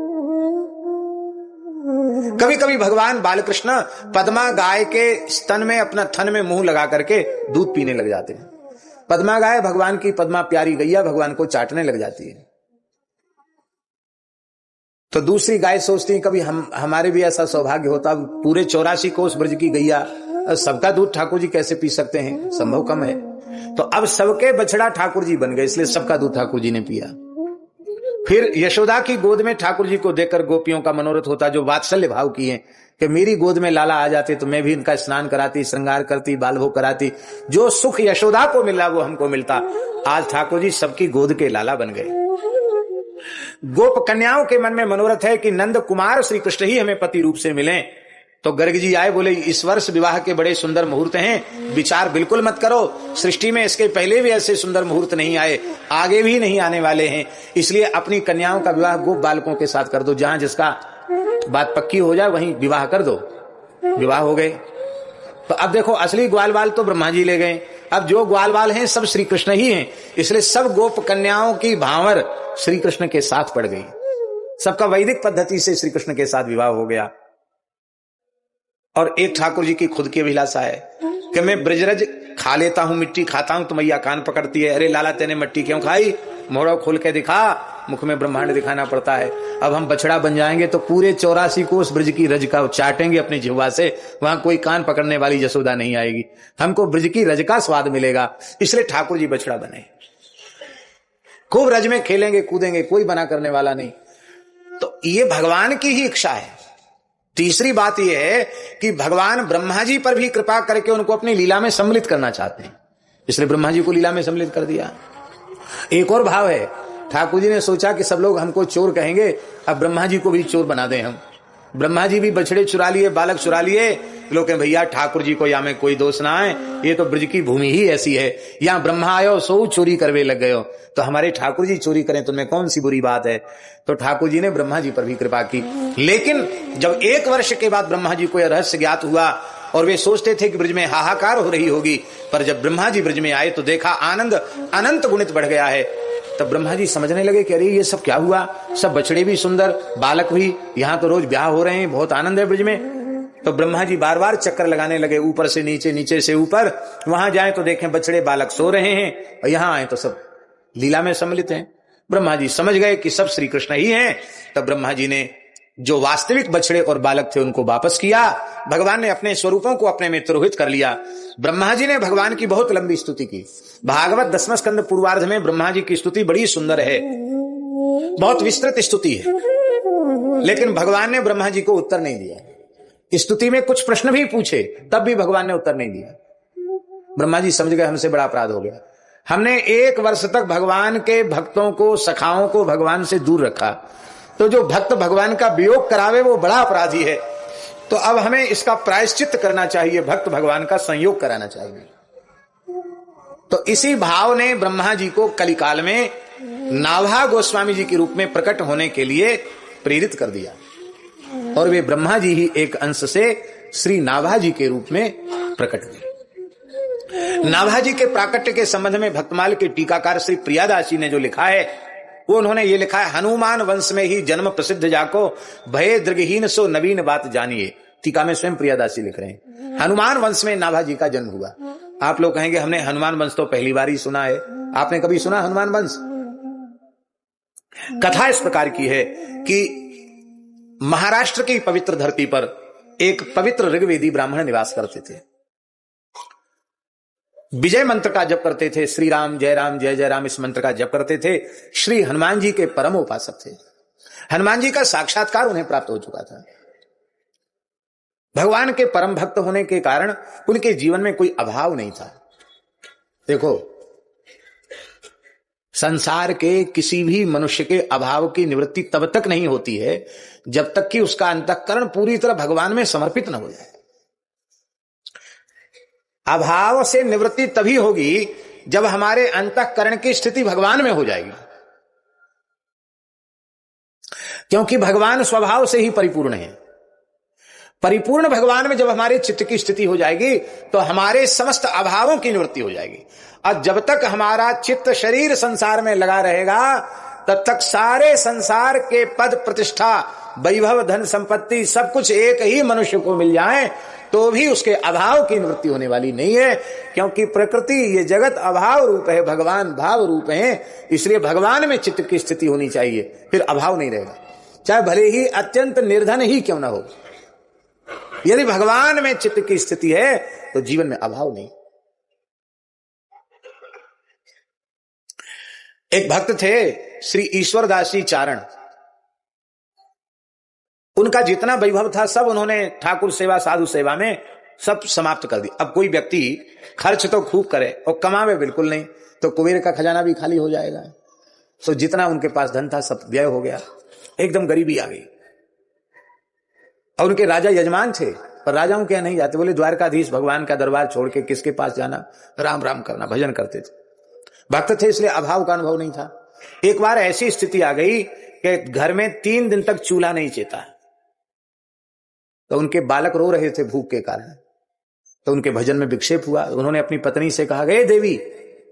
Speaker 1: कभी कभी भगवान बालकृष्ण पद्मा गाय के स्तन में अपना थन में मुंह लगा करके दूध पीने लग जाते हैं। पद्मा गाय भगवान की पद्मा प्यारी गैया भगवान को चाटने लग जाती है। तो दूसरी गाय सोचती है कभी हमारे भी ऐसा सौभाग्य होता, पूरे 84 कोस ब्रज की गैया, सबका दूध ठाकुर जी कैसे पी सकते हैं, संभव कम है। तो अब सबके बछड़ा ठाकुर जी बन गए, इसलिए सबका दूध ठाकुर जी ने पिया। फिर यशोदा की गोद में ठाकुर जी को देखकर गोपियों का मनोरथ होता, जो वात्सल्य भाव की है कि मेरी गोद में लाला आ जाते तो मैं भी इनका स्नान कराती, श्रृंगार करती, बाल भोग कराती। जो सुख यशोदा को मिला वो हमको मिलता। आज ठाकुर जी सबकी गोद के लाला बन गए। गोप कन्याओं के मन में मनोरथ है कि नंद कुमार श्री कृष्ण ही हमें पति रूप से मिलें, तो गर्ग जी आए, बोले इस वर्ष विवाह के बड़े सुंदर मुहूर्त हैं, विचार बिल्कुल मत करो, सृष्टि में इसके पहले भी ऐसे सुंदर मुहूर्त नहीं आए, आगे भी नहीं आने वाले हैं, इसलिए अपनी कन्याओं का विवाह गोप बालकों के साथ कर दो, जहां जिसका बात पक्की हो जाए वहीं विवाह कर दो। विवाह हो गए। तो अब देखो असली ग्वाल बाल तो ब्रह्मा जी ले गए, अब जो ग्वाल बाल हैं सब श्री कृष्ण ही हैं, इसलिए सब गोप कन्याओं की भांवर श्री कृष्ण के साथ पड़ गई। सबका वैदिक पद्धति से श्री कृष्ण के साथ विवाह हो गया। और एक ठाकुर जी की खुद की अभिलाषा है कि मैं ब्रजरज खा लेता हूं, मिट्टी खाता हूं तो मैया कान पकड़ती है, अरे लाला तेने मिट्टी क्यों खाई, मोड़ा खोल के दिखा, मुख में ब्रह्मांड दिखाना पड़ता है। अब हम बछड़ा बन जाएंगे तो पूरे 84 कोस ब्रज की रज का चाटेंगे अपनी जिह्वा से, वहां कोई कान पकड़ने वाली यशोदा नहीं आएगी, हमको ब्रज की रज का स्वाद मिलेगा, इसलिए ठाकुर जी बछड़ा बने, खूब रज में खेलेंगे कूदेंगे, कोई बना करने वाला नहीं। तो ये भगवान की ही इच्छा है। तीसरी बात यह है कि भगवान ब्रह्मा जी पर भी कृपा करके उनको अपनी लीला में सम्मिलित करना चाहते हैं, इसलिए ब्रह्मा जी को लीला में सम्मिलित कर दिया। एक और भाव है, ठाकुर जी ने सोचा कि सब लोग हमको चोर कहेंगे, अब ब्रह्मा जी को भी चोर बना दें हम। ब्रह्मा जी भी बछड़े चुरा लिए, बालक चुरा लिए, लोग कहें भैया ठाकुर जी को या में कोई दोष ना है, ये तो ब्रज की भूमि ही ऐसी है, यहाँ ब्रह्मा आयो सो चोरी करवे लग गयो, तो हमारे ठाकुर जी चोरी करें तो उनमें कौन सी बुरी बात है। तो ठाकुर जी ने ब्रह्मा जी पर भी कृपा की। लेकिन जब 1 वर्ष के बाद ब्रह्मा जी को यह रहस्य ज्ञात हुआ और वे सोचते थे कि ब्रज में हाहाकार हो रही होगी, पर जब ब्रह्मा जी ब्रज में आए तो देखा आनंद अनंत गुणित बढ़ गया है। तब ब्रह्मा जी समझने लगे कि अरे ये सब क्या हुआ, सब बछड़े भी सुंदर, बालक भी, यहाँ तो रोज ब्याह हो रहे हैं, बहुत आनंद है ब्रज में। तो ब्रह्मा जी बार बार चक्कर लगाने लगे, ऊपर से नीचे, नीचे से ऊपर, वहां जाए तो देखें बछड़े बालक सो रहे हैं, और यहां आए तो सब लीला में सम्मिलित हैं। ब्रह्मा जी समझ गए कि सब श्री कृष्ण ही हैं। तब ब्रह्मा जी ने जो वास्तविक बछड़े और बालक थे उनको वापस किया, भगवान ने अपने स्वरूपों को अपने में तिरोहित कर लिया। ब्रह्मा जी ने भगवान की बहुत लंबी स्तुति की। भागवत 10वें स्कंद पूर्वार्ध में ब्रह्मा जी की स्तुति बड़ी सुंदर है, बहुत विस्तृत स्तुति है, लेकिन भगवान ने ब्रह्मा जी को उत्तर नहीं दिया। स्तुति में कुछ प्रश्न भी पूछे, तब भी भगवान ने उत्तर नहीं दिया। ब्रह्मा जी समझ गए हमसे बड़ा अपराध हो गया, हमने 1 वर्ष तक भगवान के भक्तों को, सखाओं को भगवान से दूर रखा, तो जो भक्त भगवान का वियोग करावे वो बड़ा अपराधी है, तो अब हमें इसका प्रायश्चित करना चाहिए, भक्त भगवान का संयोग कराना चाहिए। तो इसी भाव ने ब्रह्मा जी को कलिकाल में नाभा गोस्वामी जी के रूप में प्रकट होने के लिए प्रेरित कर दिया, और वे ब्रह्मा जी ही एक अंश से श्री नाभा जी के रूप में प्रकट हुए। नाभा जी के प्राकट्य के संबंध में भक्तमाल के टीकाकार श्री प्रियादास जी ने जो लिखा है, वो उन्होंने ये लिखा है, हनुमान वंश में ही जन्म प्रसिद्ध जाको, भय दृगहीन सो नवीन बात जानिए। टीका में स्वयं प्रियादास जी लिख रहे हैं, हनुमान वंश में नाभा जी का जन्म हुआ। आप लोग कहेंगे हमने हनुमान वंश तो पहली बार ही सुना है, आपने कभी सुना हनुमान वंश? कथा इस प्रकार की है कि महाराष्ट्र की पवित्र धरती पर एक पवित्र ऋग्वेदी ब्राह्मण निवास करते थे। विजय मंत्र का जप करते थे, श्री राम जय जय राम, इस मंत्र का जप करते थे। श्री हनुमान जी के परम उपासक थे, हनुमान जी का साक्षात्कार उन्हें प्राप्त हो चुका था। भगवान के परम भक्त होने के कारण उनके जीवन में कोई अभाव नहीं था। देखो, संसार के किसी भी मनुष्य के अभाव की निवृत्ति तब तक नहीं होती है जब तक कि उसका अंतःकरण पूरी तरह भगवान में समर्पित न हो जाए। अभाव से निवृत्ति तभी होगी जब हमारे अंतःकरण की स्थिति भगवान में हो जाएगी, क्योंकि भगवान स्वभाव से ही परिपूर्ण है। परिपूर्ण भगवान में जब हमारे चित्त की स्थिति हो जाएगी तो हमारे समस्त अभावों की निवृत्ति हो जाएगी। और जब तक हमारा चित्त शरीर संसार में लगा रहेगा तब तक सारे संसार के पद प्रतिष्ठा, वैभव, धन संपत्ति सब कुछ एक ही मनुष्य को मिल जाए तो भी उसके अभाव की निवृत्ति होने वाली नहीं है, क्योंकि प्रकृति, ये जगत अभाव रूप है, भगवान भाव रूप है। इसलिए भगवान में चित्त की स्थिति होनी चाहिए, फिर अभाव नहीं रहेगा, चाहे भले ही अत्यंत निर्धन ही क्यों ना हो। यदि भगवान में चित्त की स्थिति है तो जीवन में अभाव नहीं। एक भक्त थे श्री ईश्वरदास जी चारण, उनका जितना वैभव था सब उन्होंने ठाकुर सेवा, साधु सेवा में सब समाप्त कर दिया। अब कोई व्यक्ति खर्च तो खूब करे और कमावे बिल्कुल नहीं तो कुबेर का खजाना भी खाली हो जाएगा। तो जितना उनके पास धन था सब व्यय हो गया, एकदम गरीबी आ गई। और उनके राजा यजमान थे, पर राजाओं के यहाँ नहीं जाते। बोले द्वारकाधीश भगवान का दरबार छोड़ के किसके पास जाना, राम राम करना, भजन करते थे, भक्त थे, इसलिए अभाव का अनुभव नहीं था। एक बार ऐसी स्थिति आ गई कि घर में 3 दिन तक चूल्हा नहीं चेता, तो उनके बालक रो रहे थे भूख के कारण, तो उनके भजन में विक्षेप हुआ। उन्होंने अपनी पत्नी से कहा, हे देवी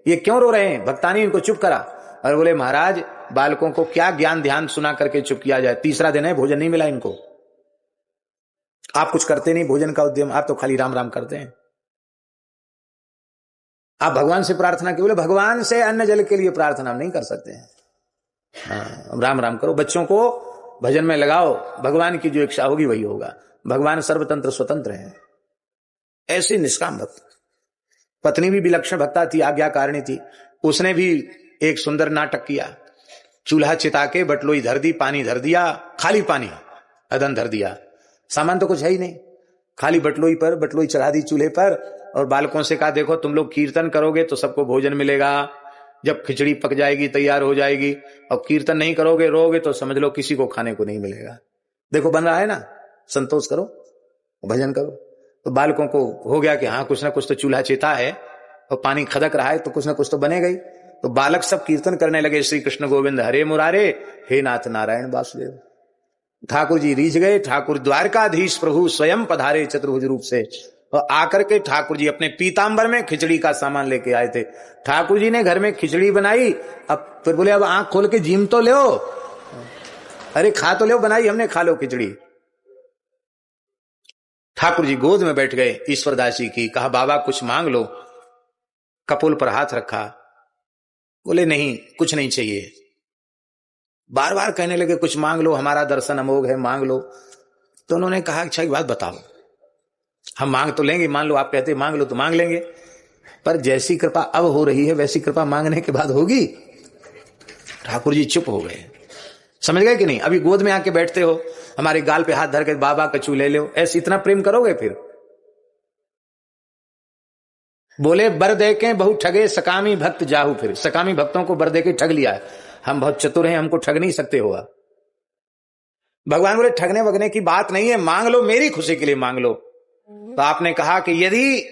Speaker 1: ये क्यों रो रहे हैं, भक्तानी इनको चुप करा। और बोले महाराज बालकों को क्या ज्ञान ध्यान सुना करके चुप किया जाए, तीसरा दिन है भोजन नहीं मिला इनको, आप कुछ करते नहीं भोजन का उद्यम, आप तो खाली राम राम करते हैं। आप भगवान से प्रार्थना की, बोले भगवान से अन्न जल के लिए प्रार्थना नहीं कर सकते हैं, हाँ राम राम करो, बच्चों को भजन में लगाओ, भगवान की जो इच्छा होगी वही होगा, भगवान सर्वतंत्र स्वतंत्र है। ऐसे निष्काम भक्त। पत्नी भी विलक्षण भक्ता थी, आज्ञाकारिणी थी, उसने भी एक सुंदर नाटक किया, चूल्हा चिता के बटलोई धर दी, पानी धर दिया, खाली पानी अदन धर दिया, सामान तो कुछ है ही नहीं, खाली बटलोई पर बटलोई चढ़ा दी चूल्हे पर, और बालकों से कहा देखो तुम लोग कीर्तन करोगे तो सबको भोजन मिलेगा, जब खिचड़ी पक जाएगी तैयार हो जाएगी, और कीर्तन नहीं करोगे रोगे तो समझ लो किसी को खाने को नहीं मिलेगा, देखो बन रहा है ना, संतोष करो भजन करो। तो बालकों को हो गया कि हाँ कुछ ना कुछ तो चूल्हा चेता है और पानी खदक रहा है तो कुछ ना कुछ तो बनेगा ही। तो बालक सब कीर्तन करने लगे, श्री कृष्ण गोविंद हरे मुरारे, हे नाथ नारायण वासुदेव। ठाकुर जी रीझ गए, ठाकुर द्वारकाधीश प्रभु स्वयं पधारे चतुर्भुज रूप से, और आकर के ठाकुर जी अपने पीतांबर में खिचड़ी का सामान लेके आए थे। ठाकुर जी ने घर में खिचड़ी बनाई, अब फिर बोले अब आंख खोल के जीम तो लो, अरे खा तो लो, बनाई हमने, खा लो खिचड़ी। ठाकुर जी गोद में बैठ गए ईश्वरदास जी की, कहा बाबा कुछ मांग लो, कपोल पर हाथ रखा, बोले नहीं कुछ नहीं चाहिए, बार बार कहने लगे कुछ मांग लो, हमारा दर्शन अमोघ है, मांग लो। तो उन्होंने कहा अच्छा एक बात बताओ, हम मांग तो लेंगे, मान लो आप कहते मांग लो तो मांग लेंगे, पर जैसी कृपा अब हो रही है वैसी कृपा मांगने के बाद होगी। ठाकुर जी चुप हो गए, समझ गए कि नहीं, अभी गोद में आके बैठते हो, हमारे गाल पे हाथ धर के बाबा कछू ले लो, ऐसे इतना प्रेम करोगे फिर। बोले बर दे के बहु ठगे सकामी भक्त जाहू, फिर सकामी भक्तों को बर दे के ठग लिया है, हम बहुत चतुर हैं, हमको ठग नहीं सकते होगा। भगवान बोले ठगने वगने की बात नहीं है, मांग लो, मेरी खुशी के लिए मांग लो। तो आपने कहा कि यदि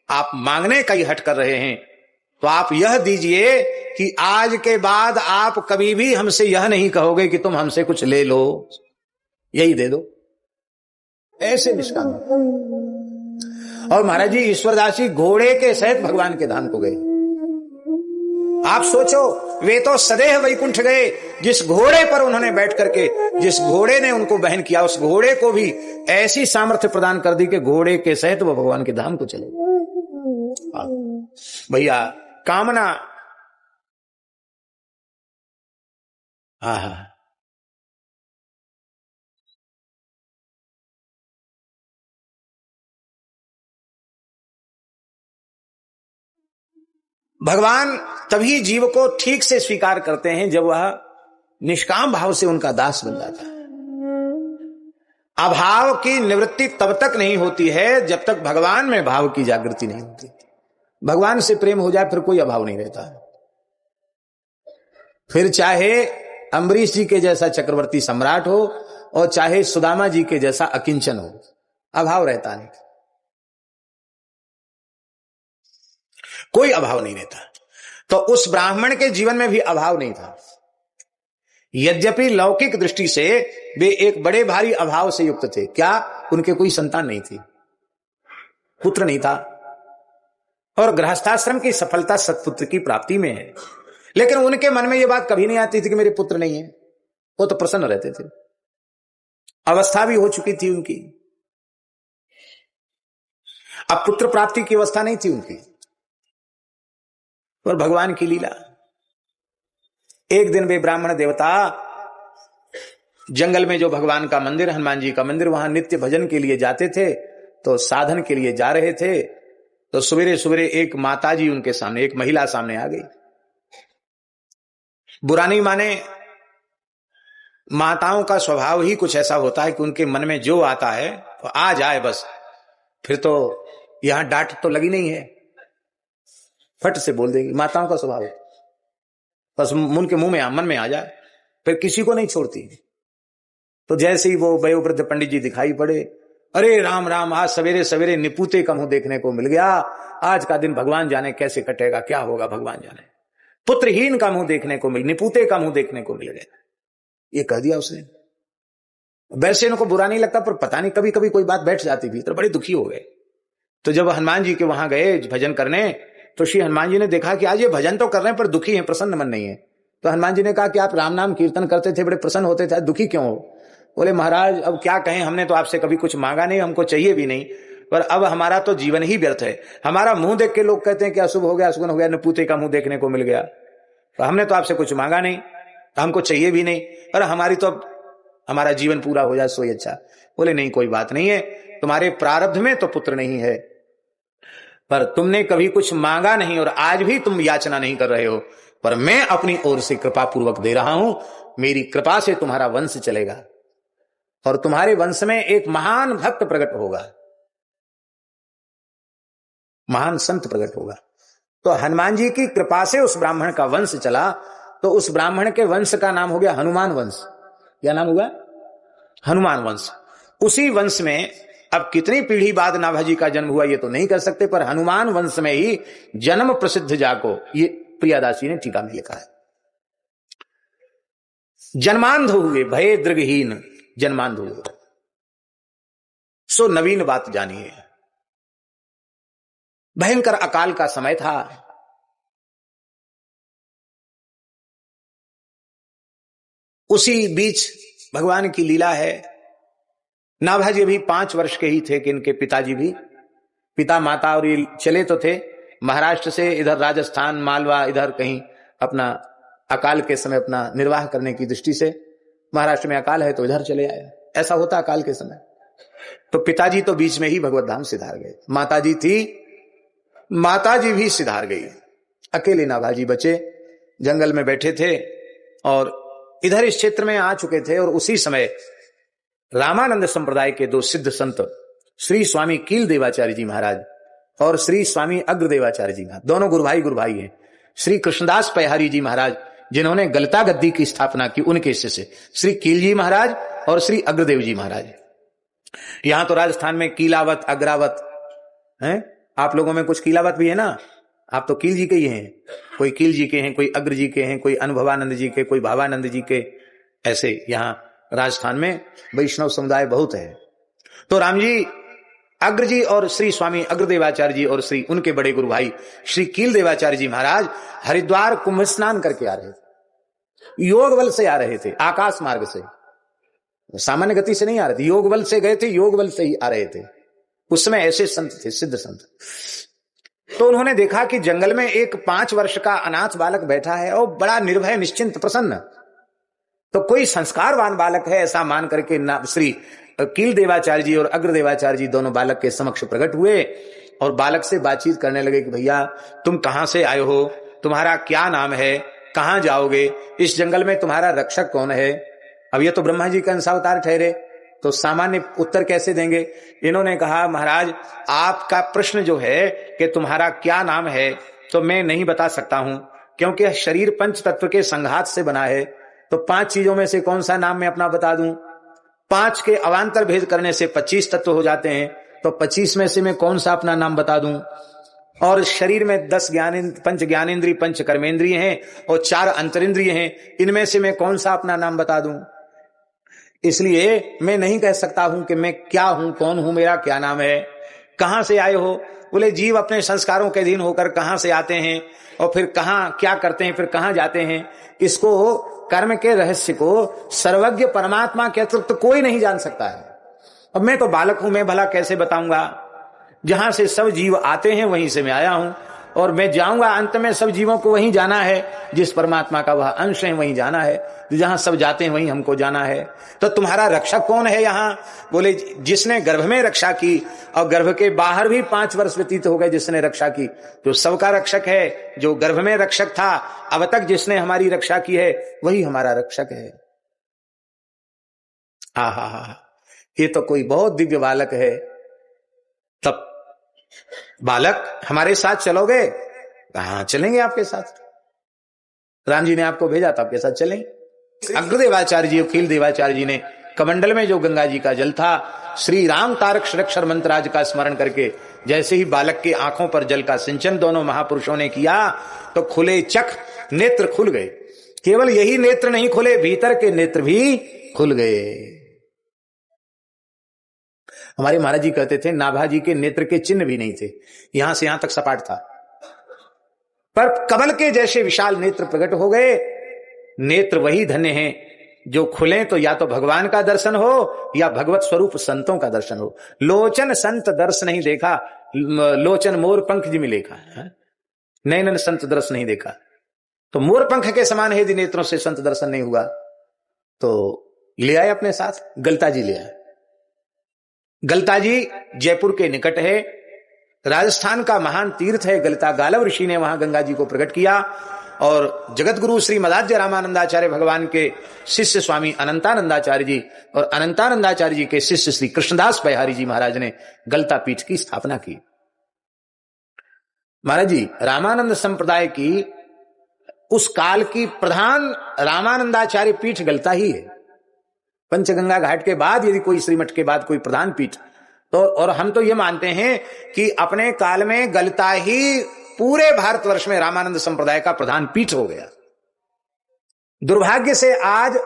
Speaker 1: आप मांगने का ही हट कर रहे हैं तो आप यह दीजिए कि आज के बाद आप कभी भी हमसे यह नहीं कहोगे कि तुम हमसे कुछ ले लो, यही दे दो, ऐसे निष्काम। और महाराज जी ईश्वरदास जी घोड़े के सहित भगवान के धाम को गए। आप सोचो, वे तो सदैव वैकुंठ गए, जिस घोड़े पर उन्होंने बैठ करके, जिस घोड़े ने उनको बहन किया, उस घोड़े को भी ऐसी सामर्थ्य प्रदान कर दी कि घोड़े के सहित वो भगवान के धाम को चले भैया। कामना भगवान तभी जीव को ठीक से स्वीकार करते हैं जब वह निष्काम भाव से उनका दास बन जाता है। अभाव की निवृत्ति तब तक नहीं होती है जब तक भगवान में भाव की जागृति नहीं होती। भगवान से प्रेम हो जाए फिर कोई अभाव नहीं रहता है, फिर चाहे अम्बरीश जी के जैसा चक्रवर्ती सम्राट हो और चाहे सुदामा जी के जैसा अकिंचन हो, अभाव रहता नहीं, कोई अभाव नहीं रहता। तो उस ब्राह्मण के जीवन में भी अभाव नहीं था, यद्यपि लौकिक दृष्टि से वे एक बड़े भारी अभाव से युक्त थे। क्या? उनके कोई संतान नहीं थी, पुत्र नहीं था, और गृहस्थाश्रम की सफलता सत्पुत्र की प्राप्ति में है। लेकिन उनके मन में यह बात कभी नहीं आती थी कि मेरे पुत्र नहीं है, वो तो प्रसन्न रहते थे, अवस्था भी हो चुकी थी उनकी, अब पुत्र प्राप्ति की अवस्था नहीं थी उनकी। पर भगवान की लीला, एक दिन वे ब्राह्मण देवता जंगल में जो भगवान का मंदिर, हनुमान जी का मंदिर, वहां नित्य भजन के लिए जाते थे। तो साधन के लिए जा रहे थे, तो सवेरे सवेरे एक माताजी उनके सामने, एक महिला सामने आ गई। बुरा नहीं माने, माताओं का स्वभाव ही कुछ ऐसा होता है कि उनके मन में जो आता है तो आ जाए बस, फिर तो यहां डांट तो लगी नहीं है, फट से बोल देंगी, माताओं का स्वभाव है, बस उनके मुंह में मन में आ जाए, फिर किसी को नहीं छोड़ती। तो जैसे ही वो वयोवृद्ध पंडित जी दिखाई पड़े, अरे राम राम, आज सवेरे सवेरे निपुते का मुंह देखने को मिल गया, आज का दिन भगवान जाने कैसे कटेगा, क्या होगा भगवान जाने। पुत्रहीन का मुंह देखने को मिल, निपुते का मुंह देखने को मिल गया, ये कह दिया उसने। वैसे इनको बुरा नहीं लगता, पर पता नहीं कभी कभी कोई बात बैठ जाती थी तो बड़े दुखी हो गए। तो जब हनुमान जी के वहां गए भजन करने, तो श्री हनुमान जी ने देखा कि आज ये भजन तो कर रहे हैं पर दुखी हैं, प्रसन्न मन नहीं है। तो हनुमान जी ने कहा कि आप राम नाम कीर्तन करते थे, बड़े प्रसन्न होते थे, दुखी क्यों हो? बोले महाराज अब क्या कहें, हमने तो आपसे कभी कुछ मांगा नहीं, हमको चाहिए भी नहीं, पर अब हमारा तो जीवन ही व्यर्थ है। हमारा मुंह देख के लोग कहते हैं कि अशुभ हो गया, अशुभ हो गया, निपुते का मुंह देखने को मिल गया। तो हमने तो आपसे कुछ मांगा नहीं, तो हमको चाहिए भी नहीं, पर हमारी तो हमारा जीवन पूरा हो जाए सो ही अच्छा। बोले नहीं कोई बात नहीं है, तुम्हारे प्रारब्ध में तो पुत्र नहीं है, पर तुमने कभी कुछ मांगा नहीं और आज भी तुम याचना नहीं कर रहे हो, पर मैं अपनी ओर से कृपा पूर्वक दे रहा हूं। मेरी कृपा से तुम्हारा वंश चलेगा और तुम्हारे वंश में एक महान भक्त प्रकट होगा, महान संत प्रकट होगा। तो हनुमान जी की कृपा से उस ब्राह्मण का वंश चला, तो उस ब्राह्मण के वंश का नाम हो गया हनुमान वंश। क्या नाम हुआ? हनुमान वंश। उसी वंश में अब कितनी पीढ़ी बाद नाभाजी का जन्म हुआ ये तो नहीं कर सकते, पर हनुमान वंश में ही जन्म प्रसिद्ध जाको, ये प्रियादासी ने टीका में लिखा है। जन्मांध हुए भय दृगहीन, जन्मांध हुए, सो नवीन बात जानिए। भयंकर अकाल का समय था, उसी बीच भगवान की लीला है। नाभाजी भी 5 वर्ष के ही थे कि इनके पिताजी भी, पिता माता और ये चले तो थे महाराष्ट्र से इधर राजस्थान मालवा, इधर कहीं अपना अकाल के समय अपना निर्वाह करने की दृष्टि से, महाराष्ट्र में अकाल है तो इधर चले आए, ऐसा होता अकाल के समय। तो पिताजी तो बीच में ही भगवत धाम सिधार गए, माताजी थी, माताजी भी सिधार गई, अकेले नाभाजी बचे, जंगल में बैठे थे और इधर इस क्षेत्र में आ चुके थे। और उसी समय रामानंद संप्रदाय के 2 सिद्ध संत श्री स्वामी कील देवाचार्य जी महाराज और श्री स्वामी अग्रदेवाचार्य जी महाराज, दोनों गुरु भाई हैं। श्री कृष्णदास पयहारी जी महाराज जिन्होंने गलता गद्दी की स्थापना की, उनके शिष्य श्री कील जी महाराज और श्री अग्रदेव जी महाराज। यहां तो राजस्थान में कीलावत अग्रावत है, आप लोगों में कुछ कीलावत भी है ना, आप तो कील जी के ही हैं, कोई कील जी के हैं, कोई अग्र जी के हैं, कोई अनुभवानंद जी के, कोई भावानंद जी के, ऐसे यहां राजस्थान में वैष्णव समुदाय बहुत है। तो राम जी अग्र जी और श्री स्वामी अग्रदेवाचार्य जी और श्री उनके बड़े गुरु भाई श्री कील देवाचार्य जी महाराज हरिद्वार कुंभ स्नान करके आ रहे थे, योग बल से आ रहे थे, आकाश मार्ग से, सामान्य गति से नहीं आ रहे थे, योग बल से गए थे, योग बल से ही आ रहे थे। उस समय ऐसे संत थे, सिद्ध संत। तो उन्होंने देखा कि जंगल में एक 5 वर्ष का अनाथ बालक बैठा है और बड़ा निर्भय निश्चिंत प्रसन्न, तो कोई संस्कारवान बालक है ऐसा मान करके श्री कील देवाचार्य जी और अग्रदेवाचार्य जी दोनों बालक के समक्ष प्रकट हुए और बालक से बातचीत करने लगे कि भैया तुम कहां से आए हो, तुम्हारा क्या नाम है, कहां जाओगे, इस जंगल में तुम्हारा रक्षक कौन है। अब ये तो ब्रह्मा जी का अंशावतार ठहरे, तो सामान्य उत्तर कैसे देंगे। इन्होंने कहा महाराज आपका प्रश्न जो है कि तुम्हारा क्या नाम है, तो मैं नहीं बता सकता हूं, क्योंकि शरीर 5 तत्व के संघात से बना है, तो 5 चीजों में से कौन सा नाम मैं अपना बता दूं। 5 के अवान्तर भेद करने से 25 तत्व हो जाते हैं, तो 25 में से मैं कौन सा अपना नाम बता दूं। और शरीर में 10 पंच ज्ञानेन्द्रिय 5 कर्मेंद्रिय हैं और 4 अंतरिंद्रिय हैं, इनमें से मैं कौन सा अपना नाम बता दूं। इसलिए मैं नहीं कह सकता हूं कि मैं क्या हूं, कौन हूं, मेरा क्या नाम है, कहां से आए हो। बोले जीव अपने संस्कारों के अधीन होकर कहां से आते हैं और फिर कहां क्या करते हैं, फिर कहां जाते हैं, इसको कर्म के रहस्य को सर्वज्ञ परमात्मा के अतिरिक्त कोई नहीं जान सकता है। अब मैं तो बालक हूं, मैं भला कैसे बताऊंगा। जहां से सब जीव आते हैं वहीं से मैं आया हूं और मैं जाऊंगा, अंत में सब जीवों को वहीं जाना है, जिस परमात्मा का वह अंश है वहीं जाना है, जहां सब जाते हैं वहीं हमको जाना है। तो तुम्हारा रक्षक कौन है यहाँ। बोले जिसने गर्भ में रक्षा की और गर्भ के बाहर भी 5 वर्ष व्यतीत हो गए जिसने रक्षा की, जो सबका रक्षक है, जो गर्भ में रक्षक था, अब तक जिसने हमारी रक्षा की है वही हमारा रक्षक है। आहा, ये तो कोई बहुत दिव्य बालक है। तब बालक हमारे साथ चलोगे। हाँ चलेंगे आपके साथ, राम जी ने आपको भेजा तो आपके साथ चलेंगे। अग्रदेवाचार्य जी और कील देवाचार्य जी ने कमंडल में जो गंगा जी का जल था, श्री राम तारक षडक्षर मंत्राज का स्मरण करके जैसे ही बालक की आंखों पर जल का सिंचन दोनों महापुरुषों ने किया तो खुले चख, नेत्र खुल गए। केवल यही नेत्र नहीं खुले, भीतर के नेत्र भी खुल गए। हमारे महाराज जी कहते थे नाभा जी के नेत्र के चिन्ह भी नहीं थे, यहां से यहां तक सपाट था, पर कमल के जैसे विशाल नेत्र प्रकट हो गए। नेत्र वही धन्य हैं जो खुले तो या तो भगवान का दर्शन हो या भगवत स्वरूप संतों का दर्शन हो। लोचन संत दर्श नहीं देखा, लोचन मोर पंख जी में लेखा, नैनन संत दर्श नहीं देखा। तो मोर पंख के समान है, यदि नेत्रों से संत दर्शन नहीं हुआ तो ले आए अपने साथ, गलता जी ले आए। गलता जी जयपुर के निकट है, राजस्थान का महान तीर्थ है गलता। गालव ऋषि ने वहां गंगा जी को प्रकट किया और जगत गुरु श्री मदाध्य रामानंदाचार्य भगवान के शिष्य स्वामी अनंतानंदाचार्य जी और अनंतानंदाचार्य जी के शिष्य श्री कृष्णदास बिहारी जी महाराज ने गलता पीठ की स्थापना की। महाराज जी रामानंद संप्रदाय की उस काल की प्रधान रामानंदाचार्य पीठ गलता ही है। पंचगंगा घाट के बाद यदि कोई श्रीमठ के बाद कोई प्रधान पीठ तो, और हम तो ये मानते हैं कि अपने काल में गलता ही पूरे भारतवर्ष में रामानंद संप्रदाय का प्रधान पीठ हो गया। दुर्भाग्य से आज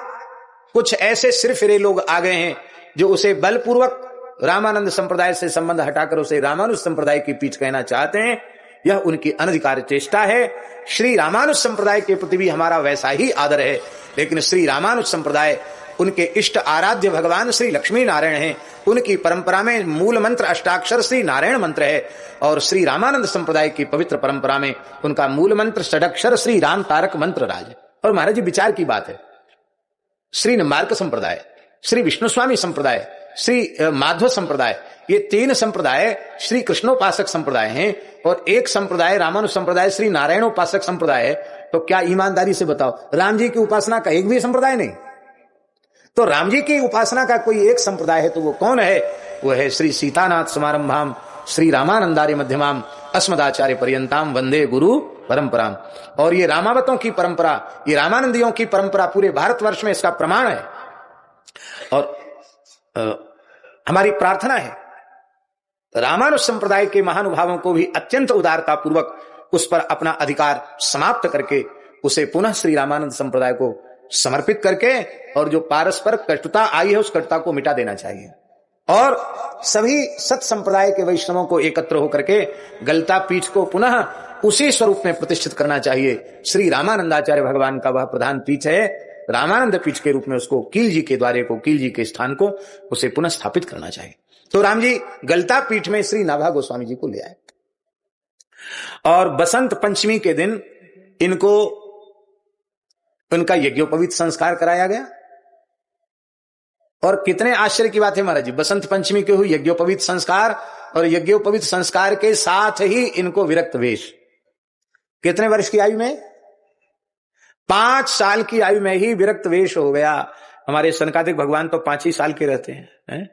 Speaker 1: कुछ ऐसे सिरफिरे लोग आ गए हैं जो उसे बलपूर्वक रामानंद संप्रदाय से संबंध हटाकर उसे रामानुज संप्रदाय की पीठ कहना चाहते हैं। यह उनकी अनधिकार चेष्टा है। श्री रामानुज संप्रदाय के प्रति भी हमारा वैसा ही आदर है, लेकिन श्री रामानुज संप्रदाय उनके इष्ट आराध्य भगवान श्री लक्ष्मी नारायण हैं। उनकी परंपरा में मूल मंत्र अष्टाक्षर श्री नारायण मंत्र है और श्री रामानंद संप्रदाय की पवित्र परंपरा में उनका मूल मंत्र षडक्षर श्री राम तारक मंत्र राज है। और महाराज जी विचार की बात है, श्री निम्बार्क संप्रदाय, श्री विष्णु स्वामी संप्रदाय, श्री माधव संप्रदाय, ये तीन संप्रदाय श्री कृष्णोपासक संप्रदाय हैं और एक संप्रदाय रामानुज संप्रदाय श्री नारायणोपासक संप्रदाय है। तो क्या ईमानदारी से बताओ, राम जी की उपासना का एक भी संप्रदाय नहीं? तो राम जी की उपासना का कोई एक संप्रदाय है तो वो कौन है? वो है श्री सीतानाथ समारंभाम श्री रामानंदार्य मध्यमाम अस्मदाचार्य पर्यंताम वंदे गुरु परंपराम। और ये रामावतों की परंपरा, ये रामानंदियों की परंपरा पूरे भारतवर्ष में इसका प्रमाण है। और हमारी प्रार्थना है रामानुज संप्रदाय के महानुभावों को भी अत्यंत उदारता पूर्वक उस पर अपना अधिकार समाप्त करके उसे पुनः श्री रामानंद संप्रदाय को समर्पित करके और जो पारस्पर कटुता आई है उस कटुता को मिटा देना चाहिए और सभी सत संप्रदाय के वैष्णवों को एकत्र होकर के गलता पीठ को पुनः उसी स्वरूप में प्रतिष्ठित करना चाहिए। श्री रामानंदाचार्य भगवान का वह प्रधान पीठ है, रामानंद पीठ के रूप में उसको कील जी के द्वारे को, कील जी के स्थान को उसे पुनः स्थापित करना चाहिए। तो राम जी गलता पीठ में श्री नाभा गोस्वामी जी को ले आए और बसंत पंचमी के दिन इनको उनका यज्ञोपवीत संस्कार कराया गया। और कितने आश्चर्य की बात है महाराज जी, बसंत पंचमी के हुई यज्ञोपवीत संस्कार और यज्ञोपवीत संस्कार के साथ ही इनको विरक्त वेश। कितने वर्ष की आयु में? 5 साल की आयु में ही विरक्त वेश हो गया। हमारे सनकादिक भगवान तो 5 ही साल के रहते हैं।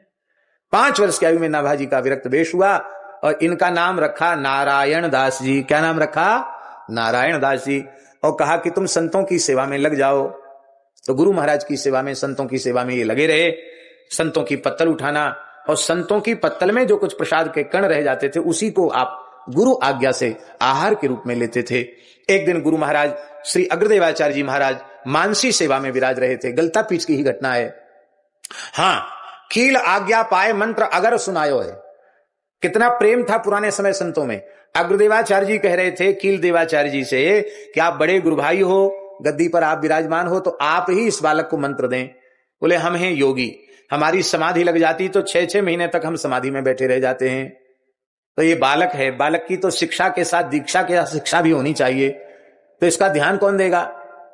Speaker 1: 5 वर्ष की आयु में नाभा जी का विरक्त वेश हुआ और इनका नाम रखा नारायण दास जी। क्या नाम रखा? नारायण दास जी। और कहा कि तुम संतों की सेवा में लग जाओ। तो गुरु महाराज की सेवा में, संतों की सेवा में ये लगे रहे। संतों की पत्तल उठाना और संतों की पत्तल में जो कुछ प्रसाद के कण रह जाते थे उसी को आप गुरु आज्ञा से आहार के रूप में लेते थे। एक दिन गुरु महाराज श्री अग्रदेवाचार्य जी महाराज मानसी सेवा में विराज रहे थे। गलता पीठ की ही घटना है। हाँ, कील आज्ञा पाए मंत्र अगर सुनायो है। कितना प्रेम था पुराने समय संतों में। अग्रदेवाचार्य जी कह रहे थे कील देवाचार्य जी से कि आप बड़े गुरु भाई हो, गद्दी पर आप विराजमान हो, तो आप ही इस बालक को मंत्र दें। बोले हम हैं योगी, हमारी समाधि लग जाती तो 6-6 महीने तक हम समाधि में बैठे रह जाते हैं। तो ये बालक है, बालक की तो शिक्षा के साथ दीक्षा के साथ शिक्षा भी होनी चाहिए, तो इसका ध्यान कौन देगा?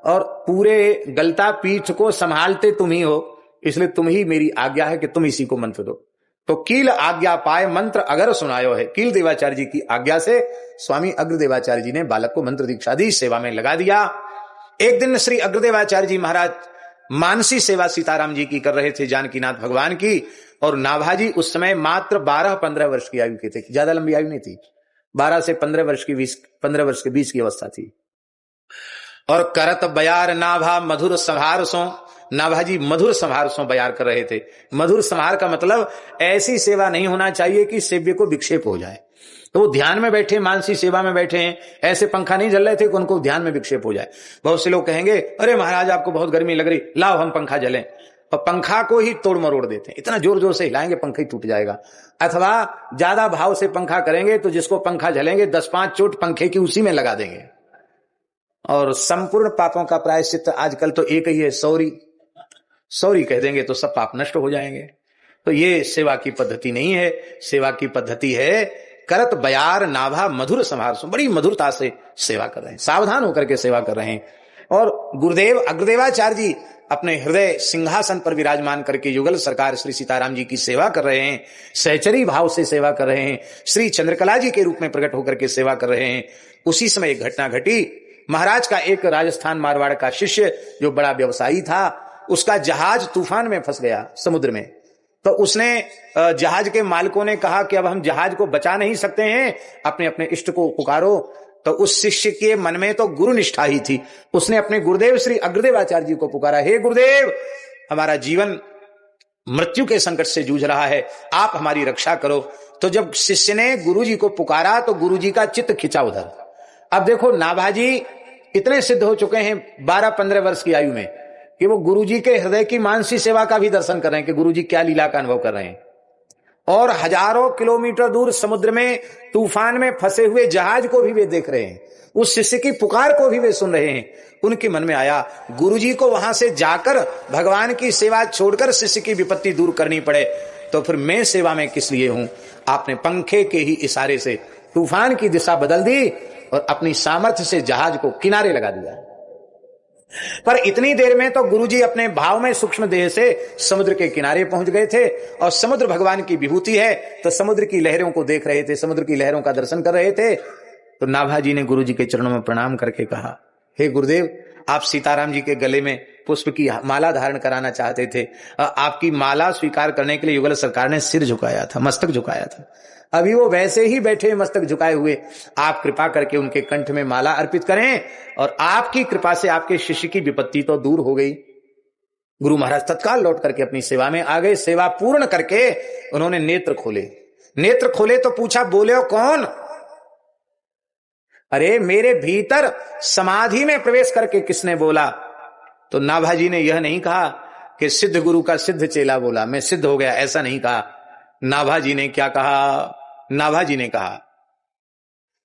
Speaker 1: और पूरे गलता पीठ को संभालते तुम ही हो, इसलिए तुम ही, मेरी आज्ञा है कि तुम इसी को मंत्र दो। तो कील आज्ञा पाए मंत्र अगर सुनायो है। कील देवाचार्य जी की आज्ञा से स्वामी अग्रदेवाचार्य जी ने बालक को मंत्र दीक्षा दी, सेवा में लगा दिया। एक दिन श्री अग्रदेवाचार्य जी महाराज मानसी सेवा सीताराम जी की कर रहे थे, जानकीनाथ भगवान की, और नाभाजी उस समय मात्र 12-15 वर्ष की आयु के थे। ज्यादा लंबी आयु नहीं थी, 12 से 15 वर्ष की 15 वर्ष के बीच की अवस्था थी। और करत बयार नाभा मधुर संहार सो नाभाजी मधुर संहार सो बयार कर रहे थे। मधुर संहार का मतलब ऐसी सेवा नहीं होना चाहिए कि सेव्य को विक्षेप हो जाए। तो वो ध्यान में बैठे, मानसी सेवा में बैठे हैं, ऐसे पंखा नहीं जल रहे थे कि उनको ध्यान में विक्षेप हो जाए। बहुत से लोग कहेंगे अरे महाराज आपको बहुत गर्मी लग रही, लाओ हम पंखा जलें, और पंखा को ही तोड़ मरोड़ देते हैं। इतना जोर जोर से हिलाएंगे पंखा ही टूट जाएगा। अथवा ज्यादा भाव से पंखा करेंगे तो जिसको पंखा झलेंगे 10-5 चोट पंखे की उसी में लगा देंगे। और संपूर्ण पापों का प्रायश्चित आजकल तो एक ही है, सॉरी सॉरी कह देंगे तो सब पाप नष्ट हो जाएंगे। तो ये सेवा की पद्धति नहीं है। सेवा की पद्धति है करत बयार नाभा मधुर संहार सो, बड़ी मधुरता से सेवा कर रहे हैं, सावधान होकर के सेवा कर रहे हैं। और गुरुदेव अग्रदेवाचार्य जी अपने हृदय सिंहासन पर विराजमान करके युगल सरकार श्री सीताराम जी की सेवा कर रहे हैं, सहचरी भाव से सेवा कर रहे हैं, श्री चंद्रकला जी के रूप में प्रकट होकर के सेवा कर रहे हैं। उसी समय एक घटना घटी। महाराज का एक राजस्थान मारवाड़ का शिष्य जो बड़ा व्यवसायी था, उसका जहाज तूफान में फंस गया समुद्र में। तो उसने जहाज के मालिकों ने कहा कि अब हम जहाज को बचा नहीं सकते हैं, अपने अपने इष्ट को पुकारो। तो उस शिष्य के मन में तो गुरु निष्ठा ही थी। उसने अपने गुरुदेव श्री अग्रदेवाचार्य जी को पुकारा, हे गुरुदेव हमारा जीवन मृत्यु के संकट से जूझ रहा है, आप हमारी रक्षा करो। तो जब शिष्य ने गुरु जी को पुकारा तो गुरु जी का चित्त खिंचा उधर। अब देखो नाभाजी इतने सिद्ध हो चुके हैं 12-15 वर्ष की आयु में कि वो गुरु जी के हृदय की मानसी सेवा का भी दर्शन कर रहे हैं कि गुरु जी क्या लीला का अनुभव कर रहे हैं। और हजारों किलोमीटर दूर समुद्र में तूफान में फंसे हुए जहाज को भी वे देख रहे हैं, उस शिष्य की पुकार को भी वे सुन रहे हैं। उनके मन में आया गुरुजी को वहां से जाकर भगवान की सेवा छोड़कर शिष्य की विपत्ति दूर करनी पड़े तो फिर मैं सेवा में किस लिए हूं। आपने पंखे के ही इशारे से तूफान की दिशा बदल दी और अपनी सामर्थ्य से जहाज को किनारे लगा दिया। पर इतनी देर में तो गुरुजी अपने भाव में सूक्ष्म देह से समुद्र के किनारे पहुंच गए थे और समुद्र भगवान की विभूति है तो समुद्र की लहरों को देख रहे थे, समुद्र की लहरों का दर्शन कर रहे थे। तो नाभाजी ने गुरुजी के चरणों में प्रणाम करके कहा, हे गुरुदेव आप सीताराम जी के गले में पुष्प की माला धारण कराना चाहते थे, आपकी माला स्वीकार करने के लिए युगल सरकार ने सिर झुकाया था, मस्तक झुकाया था। अभी वो वैसे ही बैठे मस्तक झुकाए हुए, आप कृपा करके उनके कंठ में माला अर्पित करें और आपकी कृपा से आपके शिष्य की विपत्ति तो दूर हो गई। गुरु महाराज तत्काल लौट करके अपनी सेवा में आ गए। सेवा पूर्ण करके उन्होंने नेत्र खोले। नेत्र खोले तो पूछा, बोले हो कौन? अरे मेरे भीतर समाधि में प्रवेश करके किसने बोला? तो नाभाजी ने यह नहीं कहा कि सिद्ध गुरु का सिद्ध चेला बोला, मैं सिद्ध हो गया, ऐसा नहीं कहा। नाभाजी ने क्या कहा? नाभाजी ने कहा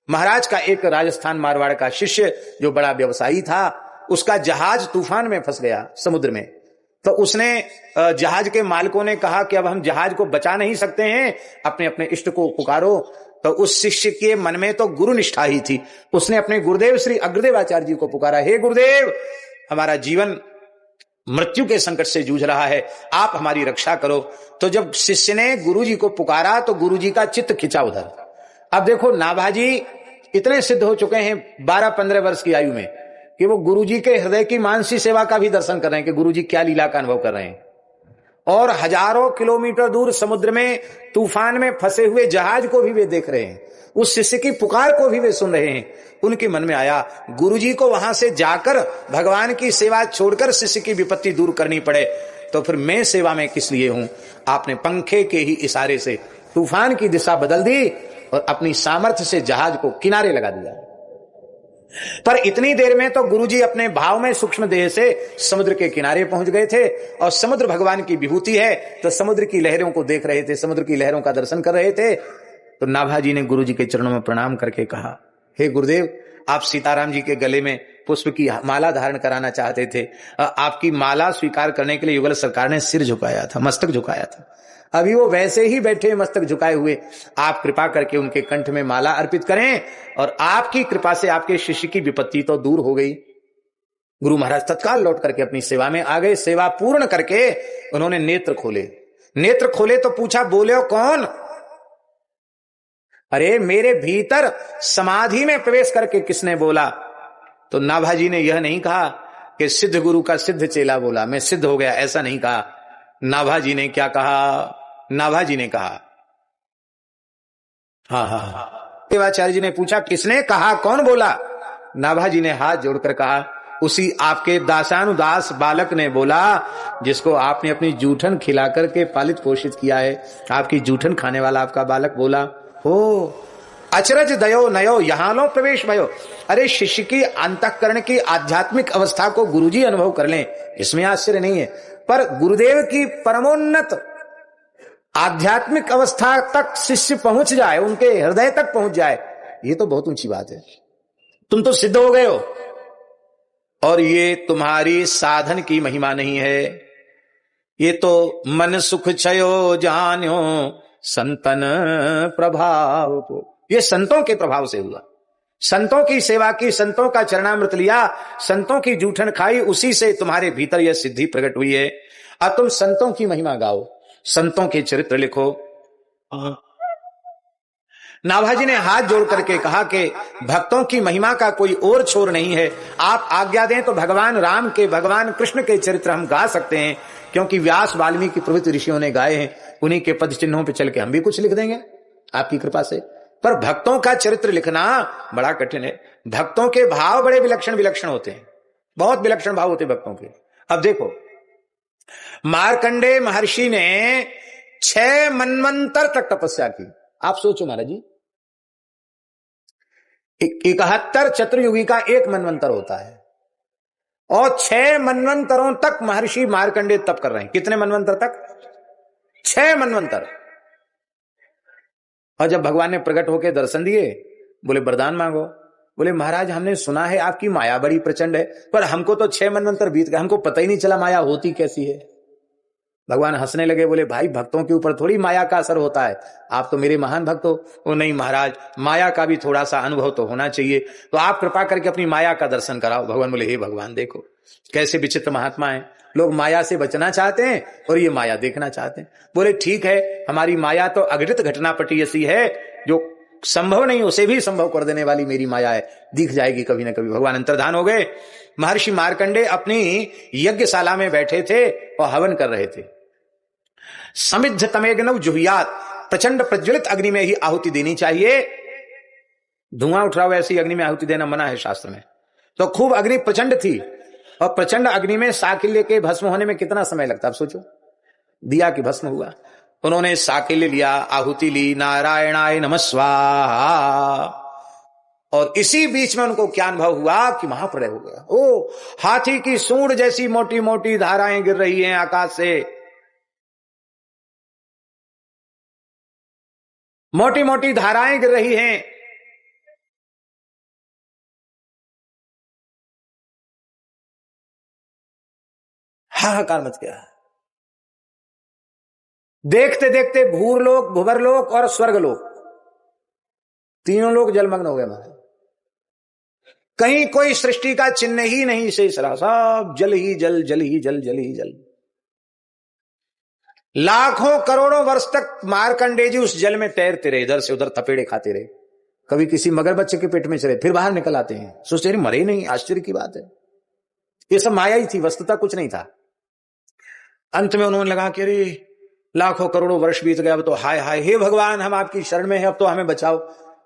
Speaker 1: महाराज का एक राजस्थान मारवाड़ का शिष्य जो बड़ा व्यवसायी था, उसका जहाज तूफान में फंस गया समुद्र में। तो उसने जहाज के मालिकों ने कहा कि अब हम जहाज को बचा नहीं सकते हैं, अपने अपने इष्ट को पुकारो। तो उस शिष्य के मन में तो गुरु निष्ठा ही थी। उसने अपने गुरुदेव श्री अग्रदेवाचार्य जी को पुकारा, हे गुरुदेव हमारा जीवन मृत्यु के संकट से जूझ रहा है, आप हमारी रक्षा करो। तो जब शिष्य ने गुरुजी को पुकारा तो गुरुजी का चित्त खिंचा उधर। अब देखो नाभाजी इतने सिद्ध हो चुके हैं 12-15 वर्ष की आयु में कि वो गुरुजी के हृदय की मानसी सेवा का भी दर्शन कर रहे हैं कि गुरुजी क्या लीला का अनुभव कर रहे हैं। और हजारों किलोमीटर दूर समुद्र में तूफान में फंसे हुए जहाज को भी वे देख रहे हैं, उस शिष्य की पुकार को भी वे सुन रहे हैं। उनके मन में आया गुरुजी को वहां से जाकर भगवान की सेवा छोड़कर शिष्य की विपत्ति दूर करनी पड़े तो फिर मैं सेवा में किस लिए हूं। आपने पंखे के ही इशारे से तूफान की दिशा बदल दी और अपनी सामर्थ्य से जहाज को किनारे लगा दिया। पर इतनी देर में तो गुरुजी अपने भाव में सूक्ष्म देह से समुद्र के किनारे पहुंच गए थे और समुद्र भगवान की विभूति है तो समुद्र की लहरों को देख रहे थे, समुद्र की लहरों का दर्शन कर रहे थे। तो नाभाजी ने गुरुजी के चरणों में प्रणाम करके कहा, हे गुरुदेव आप सीताराम जी के गले में पुष्प की माला धारण कराना चाहते थे, आपकी माला स्वीकार करने के लिए युगल सरकार ने सिर झुकाया था, मस्तक झुकाया था। अभी वो वैसे ही बैठे मस्तक झुकाए हुए, आप कृपा करके उनके कंठ में माला अर्पित करें और आपकी कृपा से आपके शिष्य की विपत्ति तो दूर हो गई। गुरु महाराज तत्काल लौट करके अपनी सेवा में आ गए। सेवा पूर्ण करके उन्होंने नेत्र खोले। नेत्र खोले तो पूछा, बोले हो कौन? अरे मेरे भीतर समाधि में प्रवेश करके किसने बोला? तो नाभाजी ने यह नहीं कहा कि सिद्ध गुरु का सिद्ध चेला बोला, मैं सिद्ध हो गया, ऐसा नहीं कहा। नाभाजी ने क्या कहा? नाभाजी ने कहा देवाचार्य जी ने पूछा, किसने कहा, कौन बोला? नाभाजी ने हाथ जोड़कर कहा, उसी आपके दासानुदास बालक ने बोला, जिसको आपने अपनी जूठन खिला करके पालित पोषित किया है, आपकी जूठन खाने वाला आपका बालक बोला, हो अचरज दयो नयो यहाँ लो प्रवेश भयो। अरे शिष्य की अंतःकरण की आध्यात्मिक अवस्था को गुरुजी अनुभव कर लें, इसमें आश्चर्य नहीं है, पर गुरुदेव की परमोन्नत आध्यात्मिक अवस्था तक शिष्य पहुंच जाए, उनके हृदय तक पहुंच जाए, ये तो बहुत ऊंची बात है। तुम तो सिद्ध हो गए हो, और ये तुम्हारी साधन की महिमा नहीं है, ये तो मन सुख छयो जान्यो संतन प्रभाव को, ये संतों के प्रभाव से हुआ। संतों की सेवा की, संतों का चरणामृत लिया, संतों की जूठन खाई, उसी से तुम्हारे भीतर यह सिद्धि प्रकट हुई है। अब तुम संतों की महिमा गाओ, संतों के चरित्र लिखो। नाभाजी ने हाथ जोड़ करके कहा कि भक्तों की महिमा का कोई और छोर नहीं है, आप आज्ञा दें तो भगवान राम के, भगवान कृष्ण के चरित्र हम गा सकते हैं, क्योंकि व्यास वाल्मीकि प्रभृति ऋषियों ने गाए हैं, उन्हीं के पद चिन्हों पे चल के हम भी कुछ लिख देंगे आपकी कृपा से। पर भक्तों का चरित्र लिखना बड़ा कठिन है। भक्तों के भाव बड़े विलक्षण विलक्षण होते हैं, बहुत विलक्षण भाव होते हैं भक्तों के। अब देखो, मार्कंडेय महर्षि ने 6 मनवंतर तक तपस्या की। आप सोचो महाराज जी, 71 चतुर्युगी का एक मनवंतर होता है, और 6 मनवंतरों तक महर्षि मार्कंडेय तप कर रहे हैं। कितने मनवंतर तक? 6 मनवंतर। और जब भगवान ने प्रकट होकर दर्शन दिए, बोले वरदान मांगो। बोले महाराज हमने सुना है आपकी माया बड़ी प्रचंड है, पर हमको तो 6 मनवंतर बीत गए, हमको पता ही नहीं चला माया होती कैसी है। भगवान हंसने लगे, बोले भाई भक्तों के ऊपर थोड़ी माया का असर होता है, आप तो मेरे महान भक्त हो। वो नहीं महाराज, माया का भी थोड़ा सा अनुभव तो होना चाहिए, तो आप कृपा करके अपनी माया का दर्शन कराओ। भगवान बोले हे भगवान देखो कैसे विचित्र महात्मा है, लोग माया से बचना चाहते हैं और ये माया देखना चाहते हैं। बोले ठीक है, हमारी माया तो अघटित घटनापटी ऐसी है, जो संभव नहीं उसे भी संभव कर देने वाली मेरी माया है, दिख जाएगी कभी ना कभी। भगवान अंतर्धान हो गए। महर्षि मार्कंडेय अपनी यज्ञशाला में बैठे थे और हवन कर रहे थे। समिद्ध तमेग्नव जुहियात, प्रचंड प्रज्वलित अग्नि में ही आहुति देनी चाहिए। धुआं उठ रहा हो ऐसी अग्नि में आहुति देना मना है शास्त्र में। तो खूब अग्नि प्रचंड थी, और प्रचंड अग्नि में साकिल्य के भस्म होने में कितना समय लगता, आप सोचो। दिया की भस्म हुआ, उन्होंने साकिल्य लिया, आहुति ली, नारायणाय नमः स्वाहा, और इसी बीच में उनको क्या अनुभव हुआ कि महाप्रलय हो गया। ओ हाथी की सूंड जैसी मोटी मोटी धाराएं गिर रही हैं आकाश से, मोटी मोटी धाराएं गिर रही हैं। हाहाकार मच गया। देखते देखते भूरलोक, भुवरलोक और स्वर्गलोक, तीनों लोग जलमग्न हो गए महाराज। कहीं कोई सृष्टि का चिन्ह ही नहीं शेष रहा, सब जल ही जल, जल ही जल, जल ही जल। लाखों करोड़ों वर्ष तक मार्कंडेय जी उस जल में तैरते रहे, इधर से उधर थपेड़े खाते रहे। कभी किसी मगरमच्छ के पेट में चले, फिर बाहर निकल आते हैं, सोचते रहे मरे नहीं, आश्चर्य की बात है। ये सब माया ही थी, वस्तुता कुछ नहीं था। अंत में उन्होंने लगा कि अरे लाखों करोड़ों वर्ष बीत गए, अब तो हाय हाय, हे भगवान हम आपकी शरण में हैं, अब तो हमें बचाओ।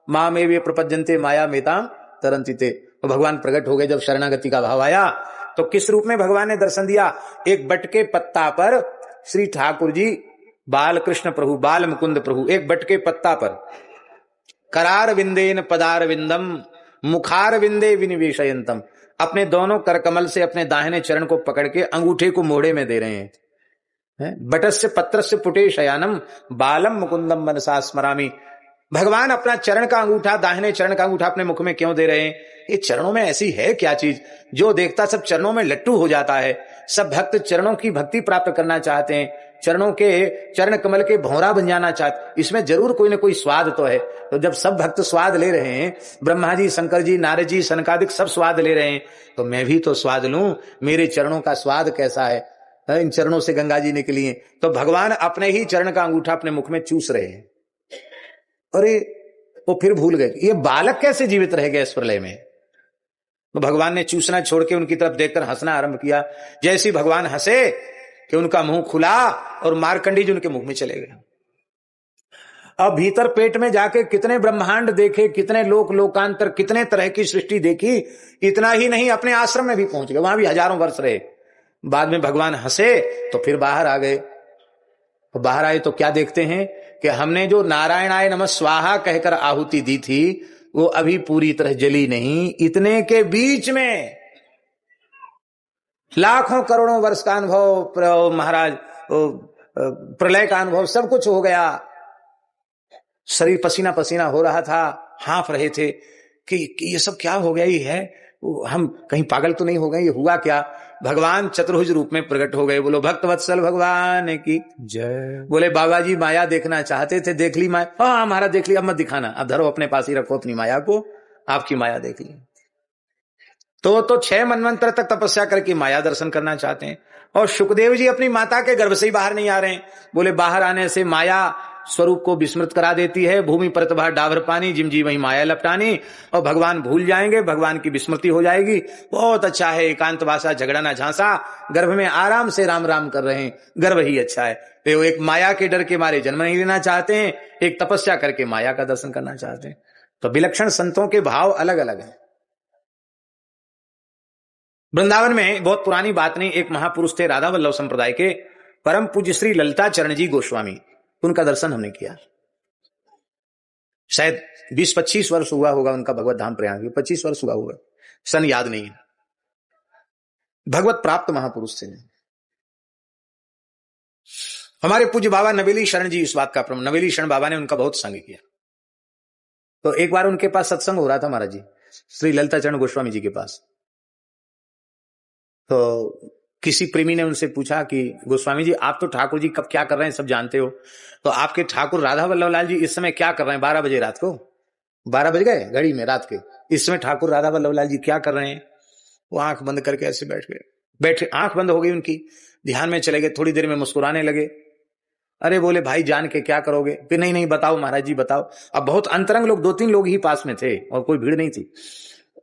Speaker 1: मां में वे प्रपद्यन्ते माया मेताम तरंतिते। तो भगवान प्रकट हो गए। जब शरणागति का भाव आया तो किस रूप में भगवान ने दर्शन दिया? एक बट के पत्ता पर श्री ठाकुर जी, बाल कृष्ण प्रभु, बाल मुकुंद प्रभु, एक बट के पत्ता पर करार विंदेन पदार विंदम मुखार विंदे विनिवेशयंतम, अपने दोनों करकमल से अपने दाहिने चरण को पकड़ के अंगूठे को मोढ़े में दे रहे हैं। बटस्य पत्रस्य पुटे शयानम बालम मुकुंदम मनसा स्मरामि। भगवान अपना चरण का अंगूठा, दाहिने चरण का अंगूठा अपने मुख में क्यों दे रहे हैं? ये चरणों में ऐसी है क्या चीज, जो देखता सब चरणों में लट्टू हो जाता है। सब भक्त चरणों की भक्ति प्राप्त करना चाहते हैं, चरणों के चरण कमल के भौरा बन जाना चाहते, इसमें जरूर कोई ना कोई स्वाद तो है। तो जब सब भक्त स्वाद ले रहे हैं, ब्रह्मा जी, शंकर जी, नारद जी, सनकादिक सब स्वाद ले रहे हैं, तो मैं भी तो स्वाद लूं। मेरे चरणों का स्वाद कैसा है, इन चरणों से गंगा जी निकली हैं। तो भगवान अपने ही चरण का अंगूठा अपने मुख में चूस रहे हैं। अरे वो फिर भूल गए ये बालक कैसे जीवित रह गए इस प्रलय में। तो भगवान ने चूसना छोड़ के उनकी तरफ देखकर हंसना आरंभ किया। जैसे भगवान हंसे कि उनका मुंह खुला और मार्कंडेय जी उनके मुंह में चले गए। अब भीतर पेट में जाके कितने ब्रह्मांड देखे, कितने लोक लोकांतर, कितने तरह की सृष्टि देखी। इतना ही नहीं, अपने आश्रम में भी पहुंच गए, वहां भी हजारों वर्ष रहे। बाद में भगवान हंसे तो फिर बाहर आ गए। बाहर आए तो क्या देखते हैं कि हमने जो नारायणाय नमः स्वाहा कहकर आहुति दी थी वो अभी पूरी तरह जली नहीं। इतने के बीच में लाखों करोड़ों वर्ष का अनुभव, महाराज प्रलय का अनुभव, सब कुछ हो गया। शरीर पसीना पसीना हो रहा था, हाँफ रहे थे कि ये सब क्या हो गया, ये है, हम कहीं पागल तो नहीं हो गए, ये हुआ क्या। भगवान चतुर्भुज रूप में प्रकट हो गए। बोलो भक्त वत्सल भगवान की जय। बोले बाबा जी माया देखना चाहते थे, देख ली माया? हाँ महाराज देख ली, अब मत दिखाना, अब धरो अपने पास ही रखो अपनी माया को, आपकी माया देख ली। तो 6 मनवंतर तक तपस्या करके माया दर्शन करना चाहते हैं। और सुखदेव जी अपनी माता के गर्भ से ही बाहर नहीं आ रहे हैं। बोले बाहर आने से माया स्वरूप को विस्मृत करा देती है। भूमि परत बाहर डावर पानी, जिम जी वही माया लपटानी, और भगवान भूल जाएंगे, भगवान की विस्मृति हो जाएगी। बहुत अच्छा है, एकांत वासा झगड़ा ना झांसा, गर्भ में आराम से राम राम कर रहे हैं, गर्भ ही अच्छा है। तो एक माया के डर के मारे जन्म नहीं लेना चाहते हैं, एक तपस्या करके माया का दर्शन करना चाहते हैं। तो विलक्षण संतों के भाव अलग अलग हैं। वृंदावन में बहुत पुरानी बात नहीं, एक महापुरुष थे राधा वल्लभ संप्रदाय के, परम पूज्य श्री ललिता चरण जी गोस्वामी, उनका दर्शन हमने किया। शायद 20-25 वर्ष हुआ होगा उनका भगवत धाम प्रयाण, 25 वर्ष हुआ होगा, सन याद नहीं है। भगवत प्राप्त महापुरुष थे। हमारे पूज्य बाबा नवेली शरण जी इस बात का प्रमाण, नवेली शरण बाबा ने उनका बहुत संग किया। तो एक बार उनके पास सत्संग हो रहा था महाराज जी, श्री ललिता चरण गोस्वामी जी के पास। तो किसी प्रेमी ने उनसे पूछा कि गोस्वामी जी आप तो ठाकुर जी कब क्या कर रहे हैं सब जानते हो, तो आपके ठाकुर राधा वल्लभ लाल जी इस समय क्या कर रहे हैं? 12 बजे रात को, 12 बज गए घड़ी में रात के, इस समय ठाकुर राधा वल्लभ लाल जी क्या कर रहे हैं? वो आंख बंद करके ऐसे बैठे, आंख बंद हो गई उनकी, ध्यान में चले गए। थोड़ी देर में मुस्कुराने लगे। अरे बोले भाई जान के क्या करोगे? फिर नहीं बताओ महाराज जी बताओ। अब बहुत अंतरंग लोग, 2-3 लोग ही पास में थे और कोई भीड़ नहीं थी।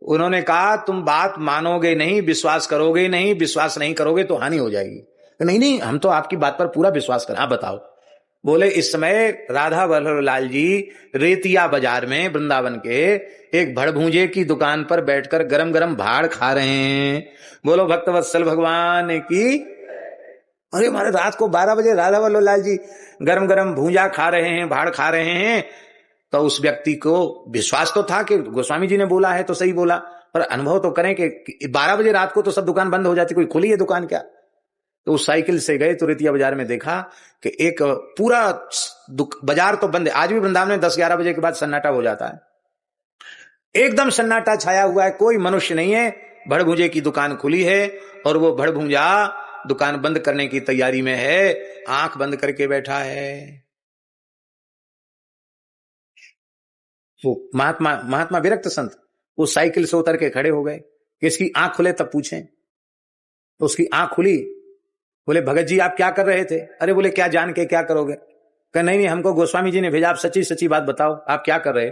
Speaker 1: उन्होंने कहा तुम बात मानोगे नहीं, विश्वास करोगे नहीं, विश्वास नहीं करोगे तो हानि हो जाएगी। नहीं हम तो आपकी बात पर पूरा विश्वास करें। हाँ बताओ। बोले इस समय राधा वल्लभ लाल जी रेतिया बाजार में वृंदावन के एक भड़भूजे की दुकान पर बैठकर गरम गरम भाड़ खा रहे हैं। बोलो भक्तवत्सल भगवान की। अरे हमारे रात को 12 बजे राधा वल्लभ लाल जी गरम गरम भूजा खा रहे हैं, भाड़ खा रहे हैं। तो उस व्यक्ति को विश्वास तो था कि गोस्वामी जी ने बोला है तो सही बोला, पर अनुभव तो करें कि 12 बजे रात को तो सब दुकान बंद हो जाती, कोई खुली है दुकान क्या? तो उस साइकिल से गए तो रेतिया बाजार में देखा कि एक पूरा बाजार तो बंद है। आज भी वृंदावन में 10-11 बजे के बाद सन्नाटा हो जाता है, एकदम सन्नाटा छाया हुआ है, कोई मनुष्य नहीं है। भड़भूजे की दुकान खुली है और वो भड़भूजा दुकान बंद करने की तैयारी में है, आंख बंद करके बैठा है। वो महात्मा विरक्त संत उस साइकिल से उतर के खड़े हो गए कि इसकी आंख खुले तब पूछें। तो उसकी आंख खुली। बोले भगत जी आप क्या कर रहे थे? अरे बोले क्या जान के क्या करोगे? कहा नहीं हमको गोस्वामी जी ने भेजा, आप सच्ची सच्ची बात बताओ आप क्या कर रहे?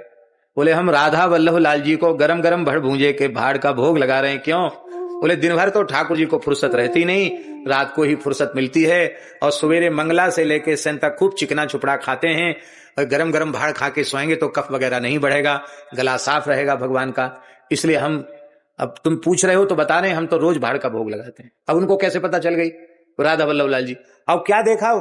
Speaker 1: बोले हम राधा वल्लभ लाल जी को गरम गरम भड़भूजे के भाड़ का भोग लगा रहे हैं। क्यों? बोले दिन भर तो ठाकुर जी को फुर्सत रहती नहीं, रात को ही फुर्सत मिलती है, और सवेरे मंगला से लेके सेन तक खूब चिकना छुपड़ा खाते हैं, और गरम गरम भाड़ खा के सोएंगे तो कफ वगैरह नहीं बढ़ेगा, गला साफ रहेगा भगवान का। इसलिए हम, अब तुम पूछ रहे हो तो बता रहे हैं, हम तो रोज भाड़ का भोग लगाते हैं। अब उनको कैसे पता चल गई राधा वल्लभ लाल जी? अब क्या देखा,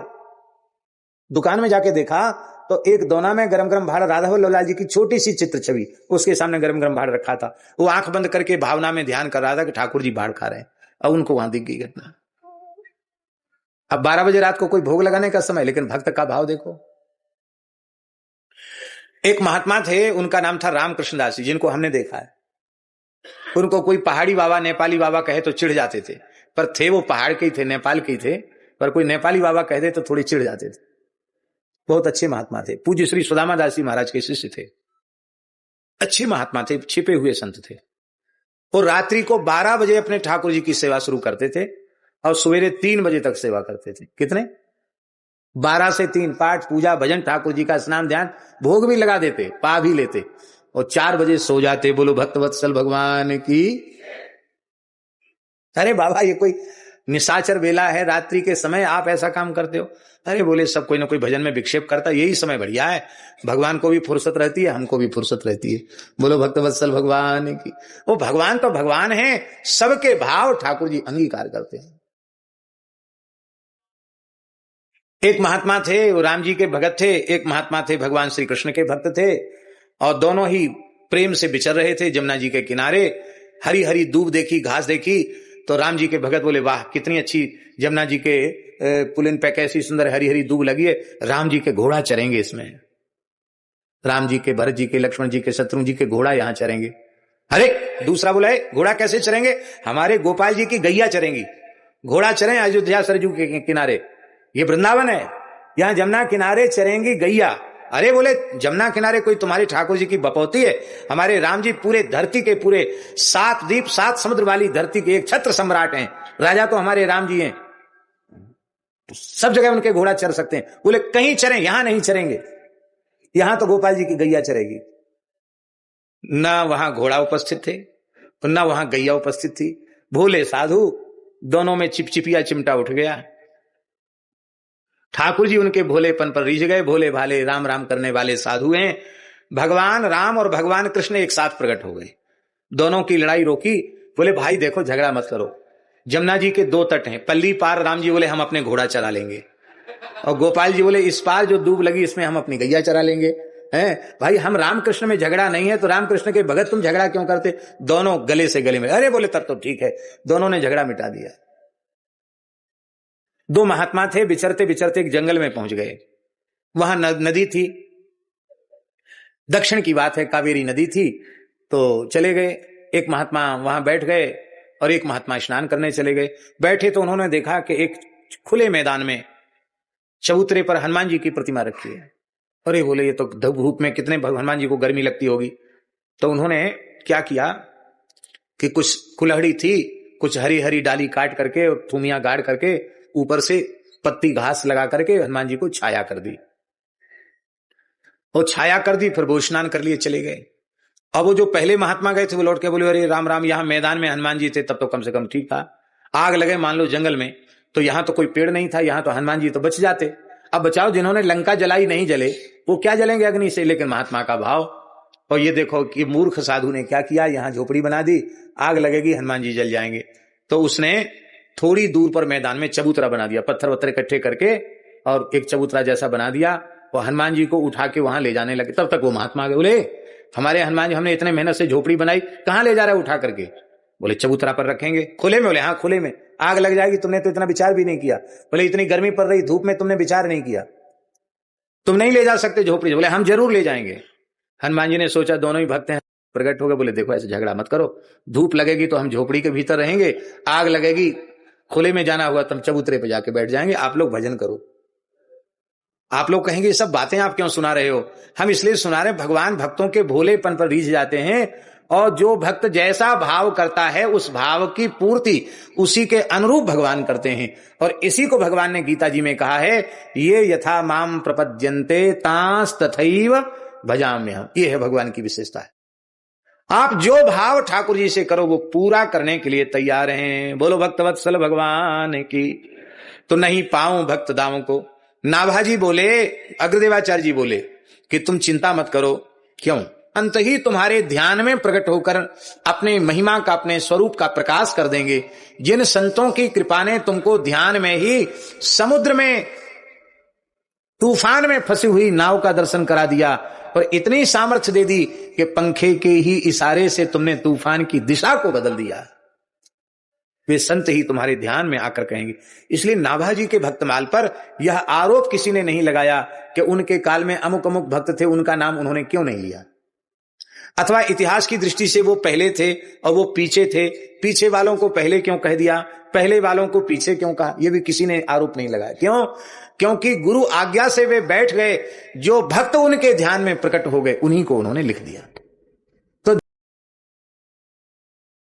Speaker 1: दुकान में जाके देखा तो एक दोना में गरम गरम भाड़, राधा वल्लभ लाल जी की छोटी सी चित्र छवि, उसके सामने गरम गरम भाड़ रखा था। वो आंख बंद करके भावना में ध्यान कर रहा था कि ठाकुर जी भाड़ खा रहे हैं। अब उनको वहां दिख गई घटना। अब 12 बजे रात को कोई भोग लगाने का समय, लेकिन भक्त का भाव देखो। एक महात्मा थे, उनका नाम था रामकृष्ण दास जी, जिनको हमने देखा है। उनको कोई पहाड़ी बाबा नेपाली बाबा कहे तो चिढ़ जाते थे, पर थे वो पहाड़ के ही थे, नेपाल के ही थे, पर कोई नेपाली बाबा कह दे तो थोड़ी चिढ़ जाते थे। बहुत अच्छे महात्मा थे, पूज्य श्री सुदामा दास जी महाराज के शिष्य थे, अच्छे महात्मा थे, छिपे हुए संत थे। और रात्रि को 12 बजे अपने ठाकुर जी की सेवा शुरू करते थे और सवेरे 3 बजे तक सेवा करते थे। कितने? 12 से 3 पाठ पूजा भजन, ठाकुर जी का स्नान ध्यान, भोग भी लगा देते, पा भी लेते, और 4 बजे सो जाते। बोलो भक्तवत्सल भगवान की। अरे बाबा ये कोई निशाचर बेला है, रात्रि के समय आप ऐसा काम करते हो? अरे बोले सब कोई ना कोई भजन में विक्षेप करता, यही समय बढ़िया है, भगवान को भी फुर्सत रहती है, हमको भी फुर्सत रहती है। बोलो भक्त वत्सल भगवान की। वो भगवान तो भगवान है, सबके भाव ठाकुर जी अंगीकार करते हैं। एक महात्मा थे, वो राम जी के भगत थे, एक महात्मा थे भगवान श्री कृष्ण के भक्त थे, और दोनों ही प्रेम से विचर रहे थे जमुना जी के किनारे। हरी हरी दूब देखी, घास देखी, तो राम जी के भगत बोले वाह कितनी अच्छी जमुना जी के पुलिन पे कैसी सुंदर हरी हरी दूब लगी है, राम जी के घोड़ा चरेंगे इसमें, राम जी के, भरत जी के, लक्ष्मण जी के, शत्रुघ्न जी के घोड़ा यहां चरेंगे। अरे दूसरा बोला है घोड़ा कैसे चरेंगे, हमारे गोपाल जी की गैया चरेंगी, घोड़ा चरें अयोध्या सरजू के किनारे, ये वृंदावन है, यहां जमुना किनारे चरेंगी गैया। अरे बोले जमुना किनारे कोई तुम्हारी ठाकुर जी की बपौती है, हमारे राम जी पूरे धरती के पूरे 7 द्वीप 7 समुद्र वाली धरती के एक छत्र सम्राट हैं, राजा तो हमारे राम जी हैं, सब जगह उनके घोड़ा चर सकते हैं। बोले कहीं चरें, यहां नहीं चरेंगे, यहां तो गोपाल जी की गैया चरेगी। ना वहां घोड़ा उपस्थित थे, ना वहां गैया उपस्थित थी। भोले साधु, दोनों में चिपचिपिया चिमटा उठ गया। ठाकुर जी उनके भोलेपन पर रीझ गए, भोले भाले राम राम करने वाले साधु हैं। भगवान राम और भगवान कृष्ण एक साथ प्रकट हो गए, दोनों की लड़ाई रोकी। बोले भाई देखो झगड़ा मत करो, जमुना जी के 2 तट हैं, पल्ली पार राम जी बोले हम अपने घोड़ा चरा लेंगे, और गोपाल जी बोले इस पार जो दूब लगी इसमें हम अपनी गैया चरा लेंगे। हैं भाई, हम रामकृष्ण में झगड़ा नहीं है तो रामकृष्ण के भगत तुम झगड़ा क्यों करते? दोनों गले से गले में, अरे बोले तब तो ठीक है, दोनों ने झगड़ा मिटा दिया। 2 महात्मा थे, विचरते विचरते एक जंगल में पहुंच गए, वहां नदी थी, दक्षिण की बात है, कावेरी नदी थी, तो चले गए। एक महात्मा वहां बैठ गए और एक महात्मा स्नान करने चले गए। बैठे तो उन्होंने देखा कि एक खुले मैदान में चबूतरे पर हनुमान जी की प्रतिमा रखी है। अरे बोले ये तो धूप में कितने हनुमान जी को गर्मी लगती होगी। तो उन्होंने क्या किया कि कुछ कुल्हड़ी थी, कुछ हरी हरी डाली काट करके और थूमियां गाड़ करके ऊपर से पत्ती घास लगा करके हनुमान जी को छाया कर दी, और छाया कर दी, फिर वो स्नान कर लिए चले गए। अब वो जो पहले महात्मा गए थे वो लौट के बोले अरे राम राम, यहां मैदान में हनुमान जी थे तब तो कम से कम ठीक था, आग लगे मान लो जंगल में तो यहां तो कोई पेड़ नहीं था, यहां तो हनुमान जी तो बच जाते। अब बचाओ, जिन्होंने लंका जलाई नहीं जले वो क्या जलेंगे अग्नि से, लेकिन महात्मा का भाव। और ये देखो कि मूर्ख साधु ने क्या किया, यहां झोपड़ी बना दी, आग लगेगी हनुमान जी जल जाएंगे। तो उसने थोड़ी दूर पर मैदान में चबूतरा बना दिया, पत्थर वत्थर इकट्ठे करके और एक चबूतरा जैसा बना दिया, और हनुमान जी को उठा के वहां ले जाने लगे। तब तक वो महात्मा गए, बोले हमारे हनुमान जी, हमने इतने मेहनत से झोपड़ी बनाई, कहां ले जा रहे उठा करके? बोले चबूतरा पर रखेंगे। खुले में? बोले हाँ खुले में, आग लग जाएगी, तुमने तो इतना विचार भी नहीं किया। बोले इतनी गर्मी पड़ रही धूप में तुमने विचार नहीं किया, तुम नहीं ले जा सकते झोपड़ी। बोले हम जरूर ले जाएंगे। हनुमान जी ने सोचा दोनों ही भक्त हैं, प्रकट हो गए, बोले देखो ऐसे झगड़ा मत करो, धूप लगेगी तो हम झोपड़ी के भीतर रहेंगे, आग लगेगी खुले में जाना हुआ तुम चबूतरे पे जाके बैठ जाएंगे, आप लोग भजन करो। आप लोग कहेंगे ये सब बातें आप क्यों सुना रहे हो? हम इसलिए सुना रहे, भगवान भक्तों के भोलेपन पर रीझ जाते हैं, और जो भक्त जैसा भाव करता है उस भाव की पूर्ति उसी के अनुरूप भगवान करते हैं। और इसी को भगवान ने गीता जी में कहा है, ये यथा माम प्रपद्यन्ते तांस तथैव भजाम्यहम्। ये है भगवान की विशेषता है। आप जो भाव ठाकुर जी से करो वो पूरा करने के लिए तैयार हैं। बोलो भक्तवत्सल भगवान की। तो नहीं पाऊं भक्त दावों को। नाभाजी बोले, अग्रदेवाचार्य जी बोले कि तुम चिंता मत करो। क्यों? अंत ही तुम्हारे ध्यान में प्रकट होकर अपने महिमा का, अपने स्वरूप का प्रकाश कर देंगे। जिन संतों की कृपा ने तुमको ध्यान में ही समुद्र में, तूफान में फंसी हुई नाव का दर्शन करा दिया, और इतनी सामर्थ्य दे दी कि पंखे के ही इशारे से तुमने तूफान की दिशा को बदल दिया, वे संत ही तुम्हारे ध्यान में आकर कहेंगे। इसलिए नाभाजी के भक्तमाल पर यह आरोप किसी ने नहीं लगाया कि उनके काल में अमुक अमुक भक्त थे, उनका नाम उन्होंने क्यों नहीं लिया, अथवा इतिहास की दृष्टि से वो पहले थे और वो पीछे थे, पीछे वालों को पहले क्यों कह दिया, पहले वालों को पीछे क्यों कहा, ये भी किसी ने आरोप नहीं लगाया। क्यों? क्योंकि गुरु आज्ञा से वे बैठ गए, जो भक्त उनके ध्यान में प्रकट हो गए उन्हीं को उन्होंने लिख दिया।